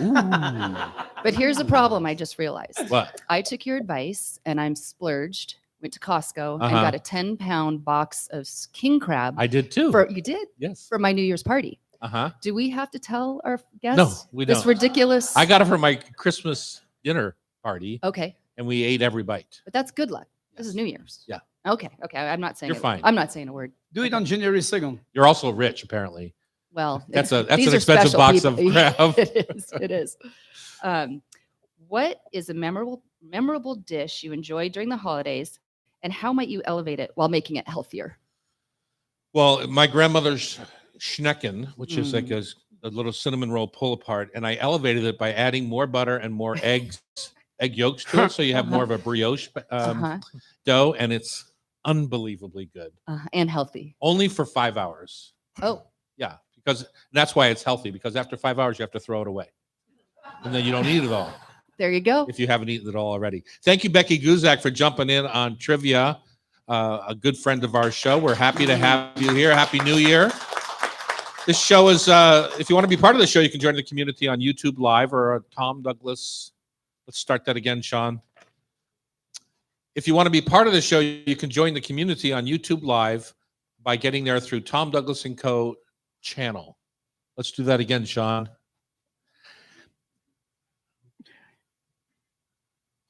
But here's the problem I just realized. What? I took your advice and I'm splurged, went to Costco and Uh-huh. got a 10-pound box of king crab. I did too. You did? Yes. For my New Year's party. Uh-huh. Do we have to tell our guests No, we this don't. ridiculous? I got it for my Christmas dinner party, Okay, and we ate every bite. but that's good luck. This is Yes. New Year's. Yeah. Okay. I'm not saying You're fine. I'm not saying a word. Do it on January 2nd. You're also rich, apparently. Well, That's these an are expensive special box of people. crab. It is. It is. What is a memorable dish you enjoy during the holidays, and how might you elevate it while making it healthier? Well, my grandmother's schnecken, which is like a little cinnamon roll pull apart, and I elevated it by adding more butter and more egg yolks to it, so you have more of a brioche dough, and it's unbelievably good. And healthy. Only for 5 hours. Oh, Yeah, because that's why it's healthy. Because after 5 hours, you have to throw it away, and then you don't eat it all there you go. if you haven't eaten it all already. Thank you, Becky Guzak, for jumping in on trivia. A good friend of our show. We're happy to have you here. Happy New Year. This show is, if you want to be part of the show, you can join the community on YouTube Live or Tom Douglas. Let's start that again, Sean. If you want to be part of the show, you can join the community on YouTube Live by getting there through Tom Douglas & Co. channel. Let's do that again, Sean.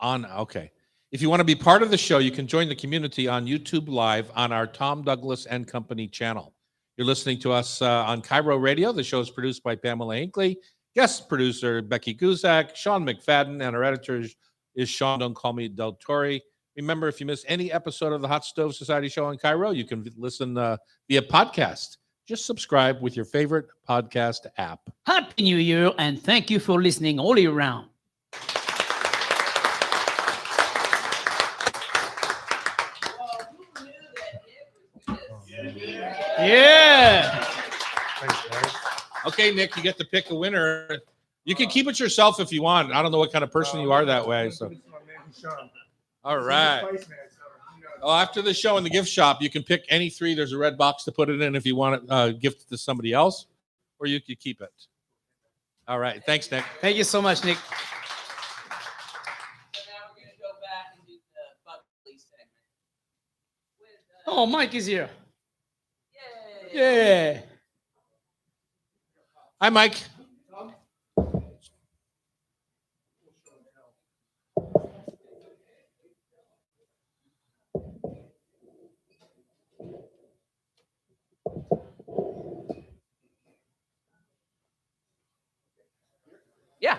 Okay. If you want to be part of the show, you can join the community on YouTube Live on our Tom Douglas & Company channel. You're listening to us on Cairo Radio. The show is produced by Pamela Hinckley. Guest producer Becky Guzak, Sean McFadden, and our editor is Sean Don't Call Me Del Torre. Remember, if you miss any episode of the Hot Stove Society show in Cairo, you can listen via podcast. Just subscribe with your favorite podcast app. Happy New Year, and thank you for listening all year round. Yeah. Thanks, guys. Okay, Nick, you get to pick a winner. You can keep it yourself if you want. I don't know what kind of person you are that way. So, all right. Oh, after the show in the gift shop, you can pick any three. There's a red box to put it in if you want to gift it to somebody else, or you could keep it. All right. Thanks, Nick. Thank you so much, Nick. So now we're going to go back and do the bubbly segment. With, Oh, Mike is here. yay. Yeah. Hi, Mike. Yeah,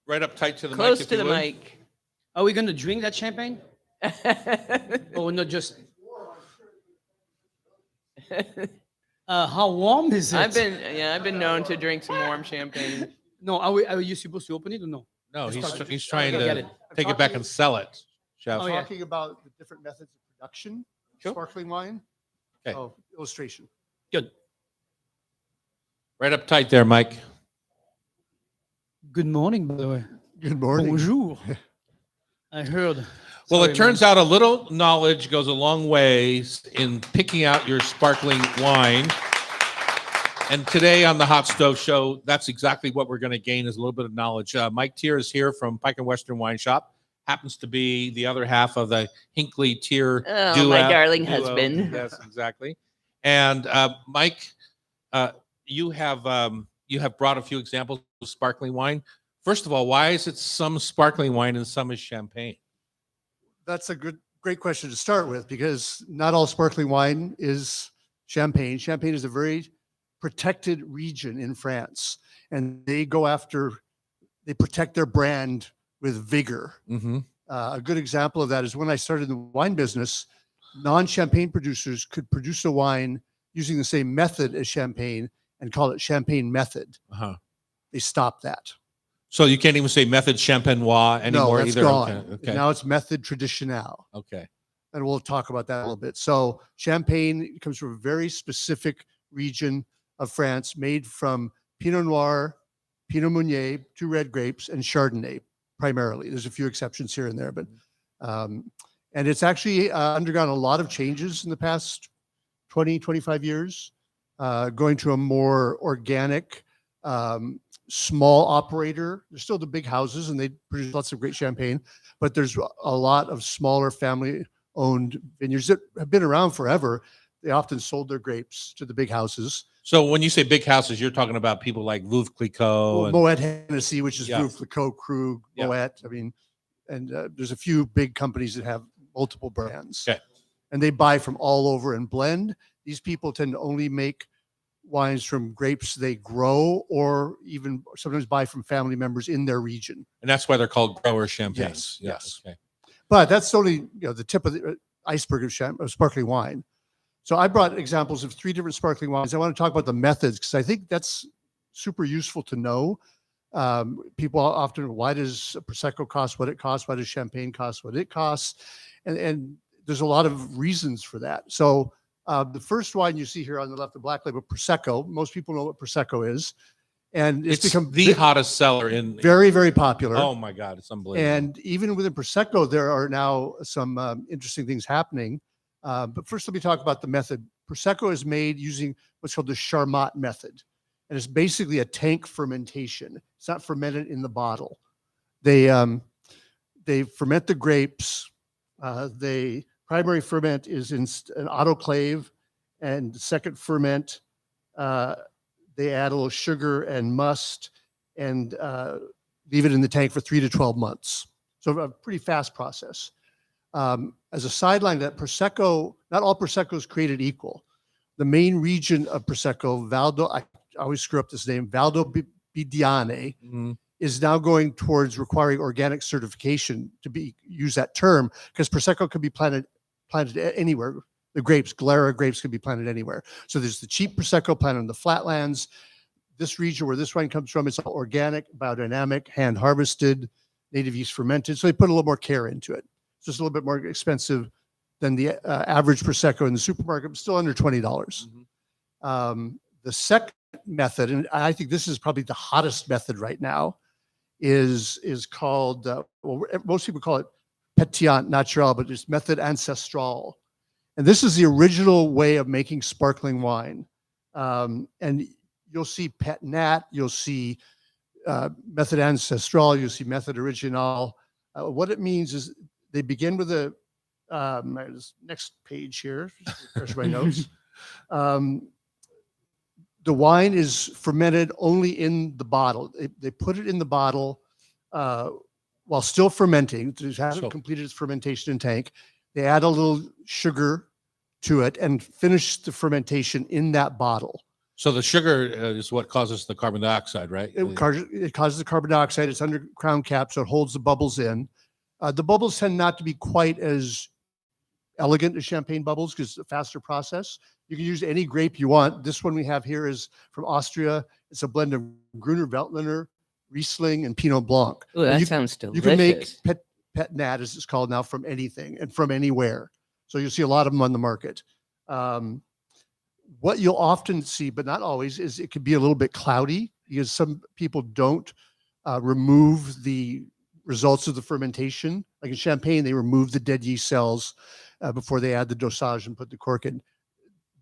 Right up tight to the close mic. to the mic. Are we going to drink that champagne? Or not just? How warm is it? I've been known to drink some warm champagne. No, are you supposed to open it or no? No, Let's start. he's trying Okay, get to it. take it back and sell it, Chef. Oh, yeah. Talking about the different methods of production, Sure. sparkling wine. Okay. Oh, illustration. Good. Right up tight there, Mike. Good morning, by the way. Good morning. Bonjour. I heard. Well, Sorry, it turns out a little knowledge goes a long way in picking out your sparkling wine. And today on the Hot Stove Show, that's exactly what we're going to gain is a little bit of knowledge. Mike Tier is here from Pike and Western Wine Shop. Happens to be the other half of the Hinckley Tier Oh, my darling husband. Yes, exactly. And Mike, you have brought a few examples of sparkling wine. First of all, why is it some sparkling wine and some is champagne? That's a great question to start with, because not all sparkling wine is champagne. Champagne is a very protected region in France, and they protect their brand with vigor. Mm-hmm. A good example of that is when I started in the wine business, non-champagne producers could produce a wine using the same method as champagne and call it champagne method. Uh-huh. They stopped that. So you can't even say method champenois anymore No, that's either. gone. Okay. Now it's method traditionnel. Okay. And we'll talk about that a little bit. So champagne comes from a very specific region of France, made from Pinot Noir, Pinot Meunier, 2 red grapes, and Chardonnay primarily. There's a few exceptions here and there, but and it's actually undergone a lot of changes in the past 20, 25 years, going to a more organic, small operator. There's still the big houses and they produce lots of great champagne, but there's a lot of smaller family-owned vineyards that have been around forever. They often sold their grapes to the big houses. So when you say big houses, you're talking about people like Veuve Clicquot. Well, Moet Hennessy, which is Yeah. Veuve Clicquot, Krug, Yeah. Moet. I mean, and there's a few big companies that have multiple brands. Okay. And they buy from all over and blend. These people tend to only make wines from grapes they grow, or even sometimes buy from family members in their region. And that's why they're called grower champagnes. Yes, Yeah, yes. Okay. But that's only the tip of the iceberg of sparkling wine. So I brought examples of 3 different sparkling wines. I want to talk about the methods because I think that's super useful to know. People often, why does Prosecco cost what it costs? Why does Champagne cost what it costs? And there's a lot of reasons for that. So the first wine you see here on the left, the black label, Prosecco. Most people know what Prosecco is. And it's become the hottest seller in. very, very popular. Oh my God, it's unbelievable. And even within Prosecco, there are now some interesting things happening. But first, let me talk about the method. Prosecco is made using what's called the Charmat method. And it's basically a tank fermentation. It's not fermented in the bottle. They ferment the grapes. They primary ferment is in an autoclave, and the second ferment, they add a little sugar and must, and leave it in the tank for 3 to 12 months. So a pretty fast process. As a sideline, that Prosecco, not all Prosecco is created equal. The main region of Prosecco, Valdo, I always screw up this name, Valdobbiadene, Mhm. is now going towards requiring organic certification to use that term, because Prosecco could be planted anywhere. The grapes, Glera grapes, could be planted anywhere. So there's the cheap Prosecco planted on the flatlands. This region where this wine comes from, it's all organic, biodynamic, hand harvested, native yeast fermented. So they put a little more care into it. It's just a little bit more expensive than the average Prosecco in the supermarket, but still under $20. The second method, and I think this is probably the hottest method right now, is called, most people call it pétillant naturel, but it's method ancestral. And this is the original way of making sparkling wine. And you'll see Pet Nat, you'll see method ancestral, you'll see method original. What it means is they begin with this next page here, refresh my notes. The wine is fermented only in the bottle. They put it in the bottle while still fermenting. It hasn't completed its fermentation in tank. They add a little sugar to it and finish the fermentation in that bottle. So the sugar is what causes the carbon dioxide, right? It causes the carbon dioxide. It's under crown cap, so it holds the bubbles in. The bubbles tend not to be quite as elegant as champagne bubbles because it's a faster process. You can use any grape you want. This one we have here is from Austria. It's a blend of Gruner Veltliner, Riesling, and Pinot Blanc. Oh, that you, sounds delicious. You can make pet nat, as it's called now, from anything and from anywhere. So you'll see a lot of them on the market. What you'll often see, but not always, is it could be a little bit cloudy because some people don't remove the results of the fermentation. Like in champagne, they remove the dead yeast cells before they add the dosage and put the cork in.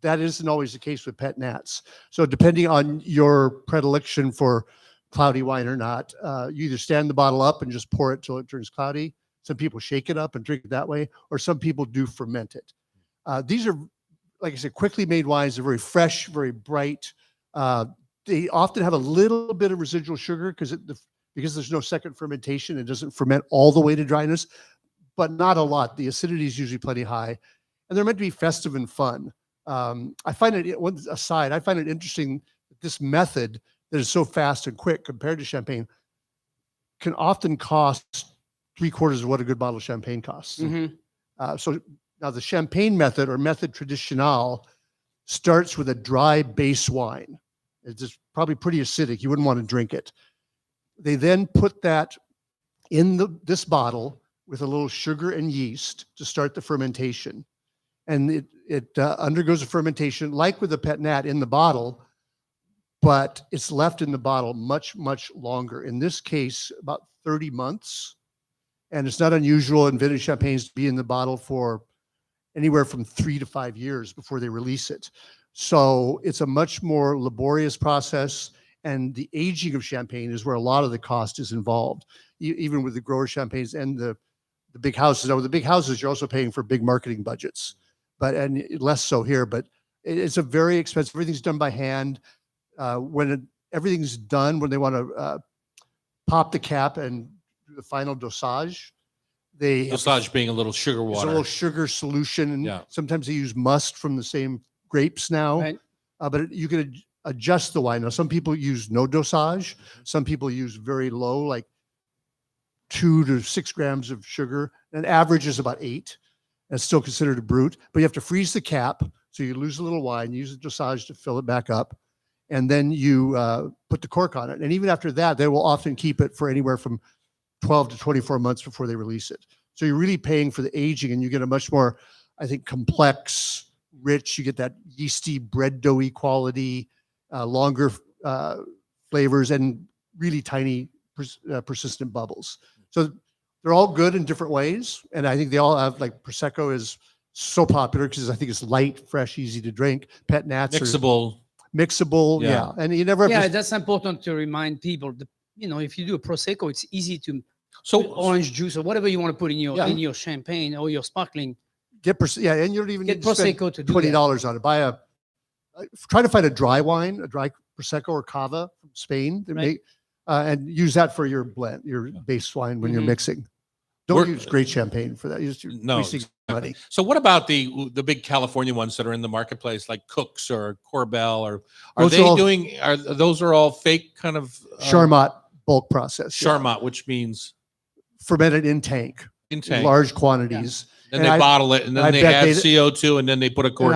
That isn't always the case with pet nats. So depending on your predilection for cloudy wine or not, you either stand the bottle up and just pour it till it turns cloudy. Some people shake it up and drink it that way, or some people do ferment it. These are, like I said, quickly made wines. They're very fresh, very bright. They often have a little bit of residual sugar because there's no second fermentation. It doesn't ferment all the way to dryness, but not a lot. The acidity is usually plenty high, and they're meant to be festive and fun. I find it, one aside, I find it interesting that this method that is so fast and quick compared to champagne can often cost 3/4 of what a good bottle of champagne costs. So now the champagne method, or method traditionnel, starts with a dry base wine. It's just probably pretty acidic. You wouldn't want to drink it. They then put that in this bottle with a little sugar and yeast to start the fermentation. And it undergoes a fermentation like with the pet nat in the bottle, but it's left in the bottle much, much longer. In this case, about 30 months. And it's not unusual in vintage champagnes to be in the bottle for anywhere from 3 to 5 years before they release it. So it's a much more laborious process. And the aging of champagne is where a lot of the cost is involved, even with the grower champagnes and the big houses. Now, with the big houses, you're also paying for big marketing budgets, and less so here. But it's a very expensive. Everything's done by hand. Everything's done, when they want to pop the cap and do the final dosage, Dosage being a little sugar it's a water. little sugar solution. And Yeah. sometimes they use must from the same grapes now. Right. But you can adjust the wine. Now, some people use no dosage. Some people use very low, like 2 to 6 grams of sugar. And average is about 8. It's still considered a brut. But you have to freeze the cap, so you lose a little wine. Use the dosage to fill it back up, and then you put the cork on it. And even after that, they will often keep it for anywhere from 12 to 24 months before they release it. So you're really paying for the aging, and you get a much more, I think, complex, rich. You get that yeasty, bread doughy quality, longer flavors, and really tiny, persistent bubbles. So they're all good in different ways, and I think they all have, like, Prosecco is so popular because I think it's light, fresh, easy to drink. Pet nats mixable, Yeah. and you never have Yeah, to, that's important to remind people. If you do a prosecco, it's easy to So put orange juice or whatever you want to put in your Yeah. in your champagne or your sparkling. and you don't even Get need to spend prosecco to do $20 on it. Try to find a dry wine, a dry Prosecco or Cava from Spain, Right. and use that for your blend, your base wine when you're Mhm. mixing. Don't We're- use great champagne for that. You're just No, wasting money. So what about the big California ones that are in the marketplace, like Cook's or Corbel, or Those are all- those are all fake kind of Charmat bulk process. yeah. Charmat, which means Fermented in tank, in tank. large quantities. Then and they I- bottle it, and I then they bet add they- CO2, and then they put a cork.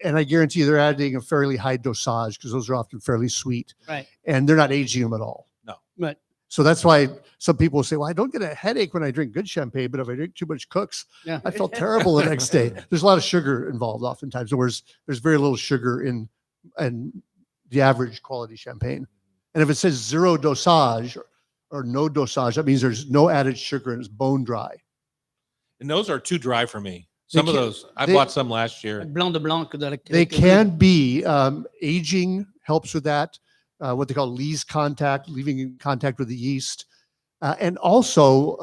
And I guarantee they're adding a fairly high dosage because those are often fairly sweet. Right. And they're not aging them at all. No. Right. So that's why some people say, well, I don't get a headache when I drink good champagne, but if I drink too much Cook's, Yeah. I felt terrible the next day. There's a lot of sugar involved oftentimes, whereas there's very little sugar in the average quality champagne. And if it says 0 dosage or no dosage, that means there's no added sugar and it's bone dry. And those are too dry for me. Some of can- those, I they- bought some last year. Blanc de Blanc. They can be, aging helps with that. What they call lees contact, leaving in contact with the yeast. And also,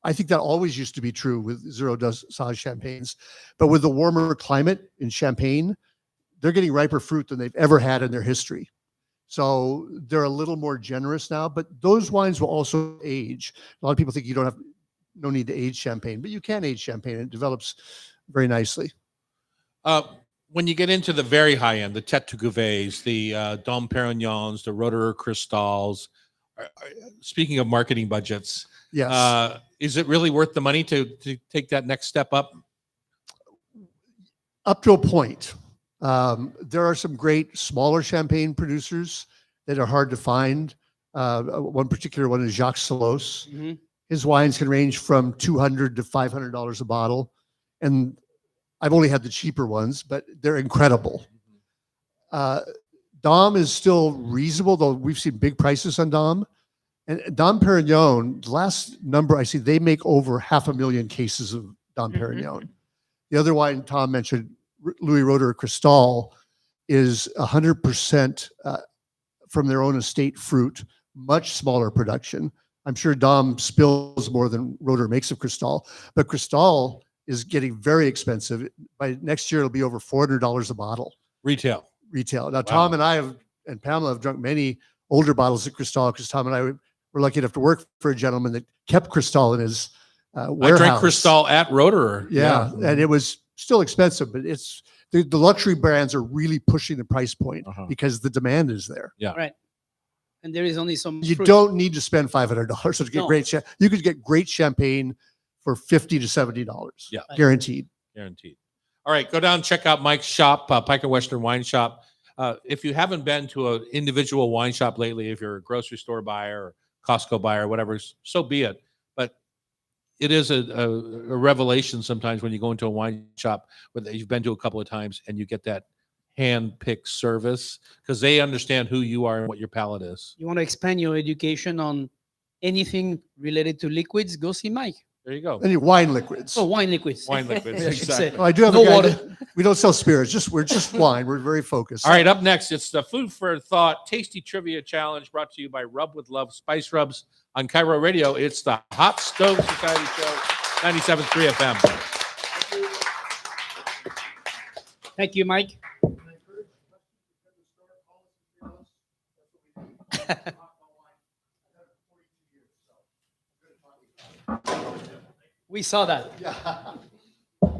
I think that always used to be true with 0 dosage champagnes. But with the warmer climate in Champagne, they're getting riper fruit than they've ever had in their history. So they're a little more generous now, but those wines will also age. A lot of people think you no need to age champagne, but you can age champagne. It develops very nicely. When you get into the very high end, the Tête de Cuvées, the Dom Perignons, the Roederer Cristals, speaking of marketing budgets, Yes. Is it really worth the money to take that next step up? Up to a point. There are some great smaller champagne producers that are hard to find. One particular one is Jacques Solos. Mhm. His wines can range from $200 to $500 a bottle. And I've only had the cheaper ones, but they're incredible. Dom is still reasonable, though we've seen big prices on Dom. And Dom Perignon, the last number I see, they make over 500,000 cases of Dom Perignon. The other wine Tom mentioned, Louis Roeder Cristal, is 100% from their own estate fruit, much smaller production. I'm sure Dom spills more than Roeder makes of Cristal, but Cristal is getting very expensive. By next year, it'll be over $400 a bottle. Retail. Now, Tom and I and Pamela have drunk many older bottles of Cristal because Tom and I were lucky enough to work for a gentleman that kept Cristal in his warehouse. I drank Cristal at Roederer. Yeah, and it was still expensive, but it's the luxury brands are really pushing the price point because the demand is there. Yeah. Right. And there is only some. You fruit. don't need to spend $500 to get No. great. You could get great champagne for $50 to $70. Yeah. Guaranteed. Guaranteed. All right, go down and check out Mike's shop, Pike and Western Wine Shop. If you haven't been to an individual wine shop lately, if you're a grocery store buyer or Costco buyer, whatever, so be it. But it is a revelation sometimes when you go into a wine shop that you've been to a couple of times and you get that hand-picked service because they understand who you are and what your palate is. You want to expand your education on anything related to liquids? Go see Mike. There you go. And your wine liquids. Oh, wine liquids. Wine liquids. I should say. Exactly. Oh, I do have No a guy water. that- we don't sell spirits. We're just wine. We're very focused. All right, up next, it's the Food for Thought Tasty Trivia Challenge brought to you by Rub with Love Spice Rubs on Cairo Radio. It's the Hot Stove Society Show, 97.3 FM. Thank you, Mike. We saw that.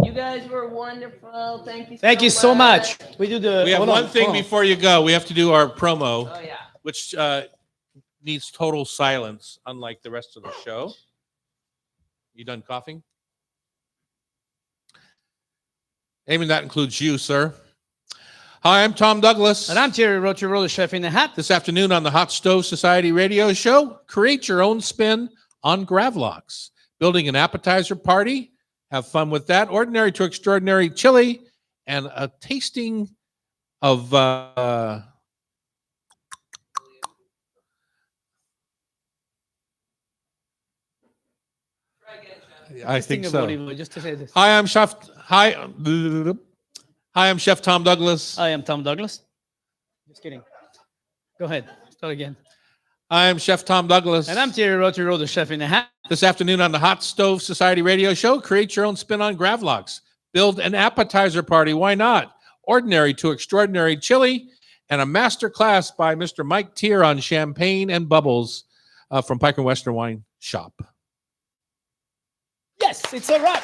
You guys were wonderful. Thank you. Thank you so much. We do the. We have hold one on, thing hold on. before you go. We have to do our promo, Oh yeah. which needs total silence, unlike the rest of the show. You done coughing? Amy, that includes you, sir. Hi, I'm Tom Douglas. And I'm Thierry Rocher, chef in the hat. This afternoon on the Hot Stove Society radio show, create your own spin on gravlax. Building an appetizer party, have fun with that. Ordinary to extraordinary chili, and a tasting of I think so. Olivo, just to say this. Hi, I'm Chef Tom Douglas. I am Tom Douglas. Just kidding. Go ahead. Start again. I'm Chef Tom Douglas. And I'm Thierry Rocher, the chef in the hat. This afternoon on the Hot Stove Society radio show, create your own spin on gravlax. Build an appetizer party. Why not? Ordinary to extraordinary chili and a master class by Mr. Mike Tier on champagne and bubbles from Pike and Western Wine Shop. Yes, it's a wrap.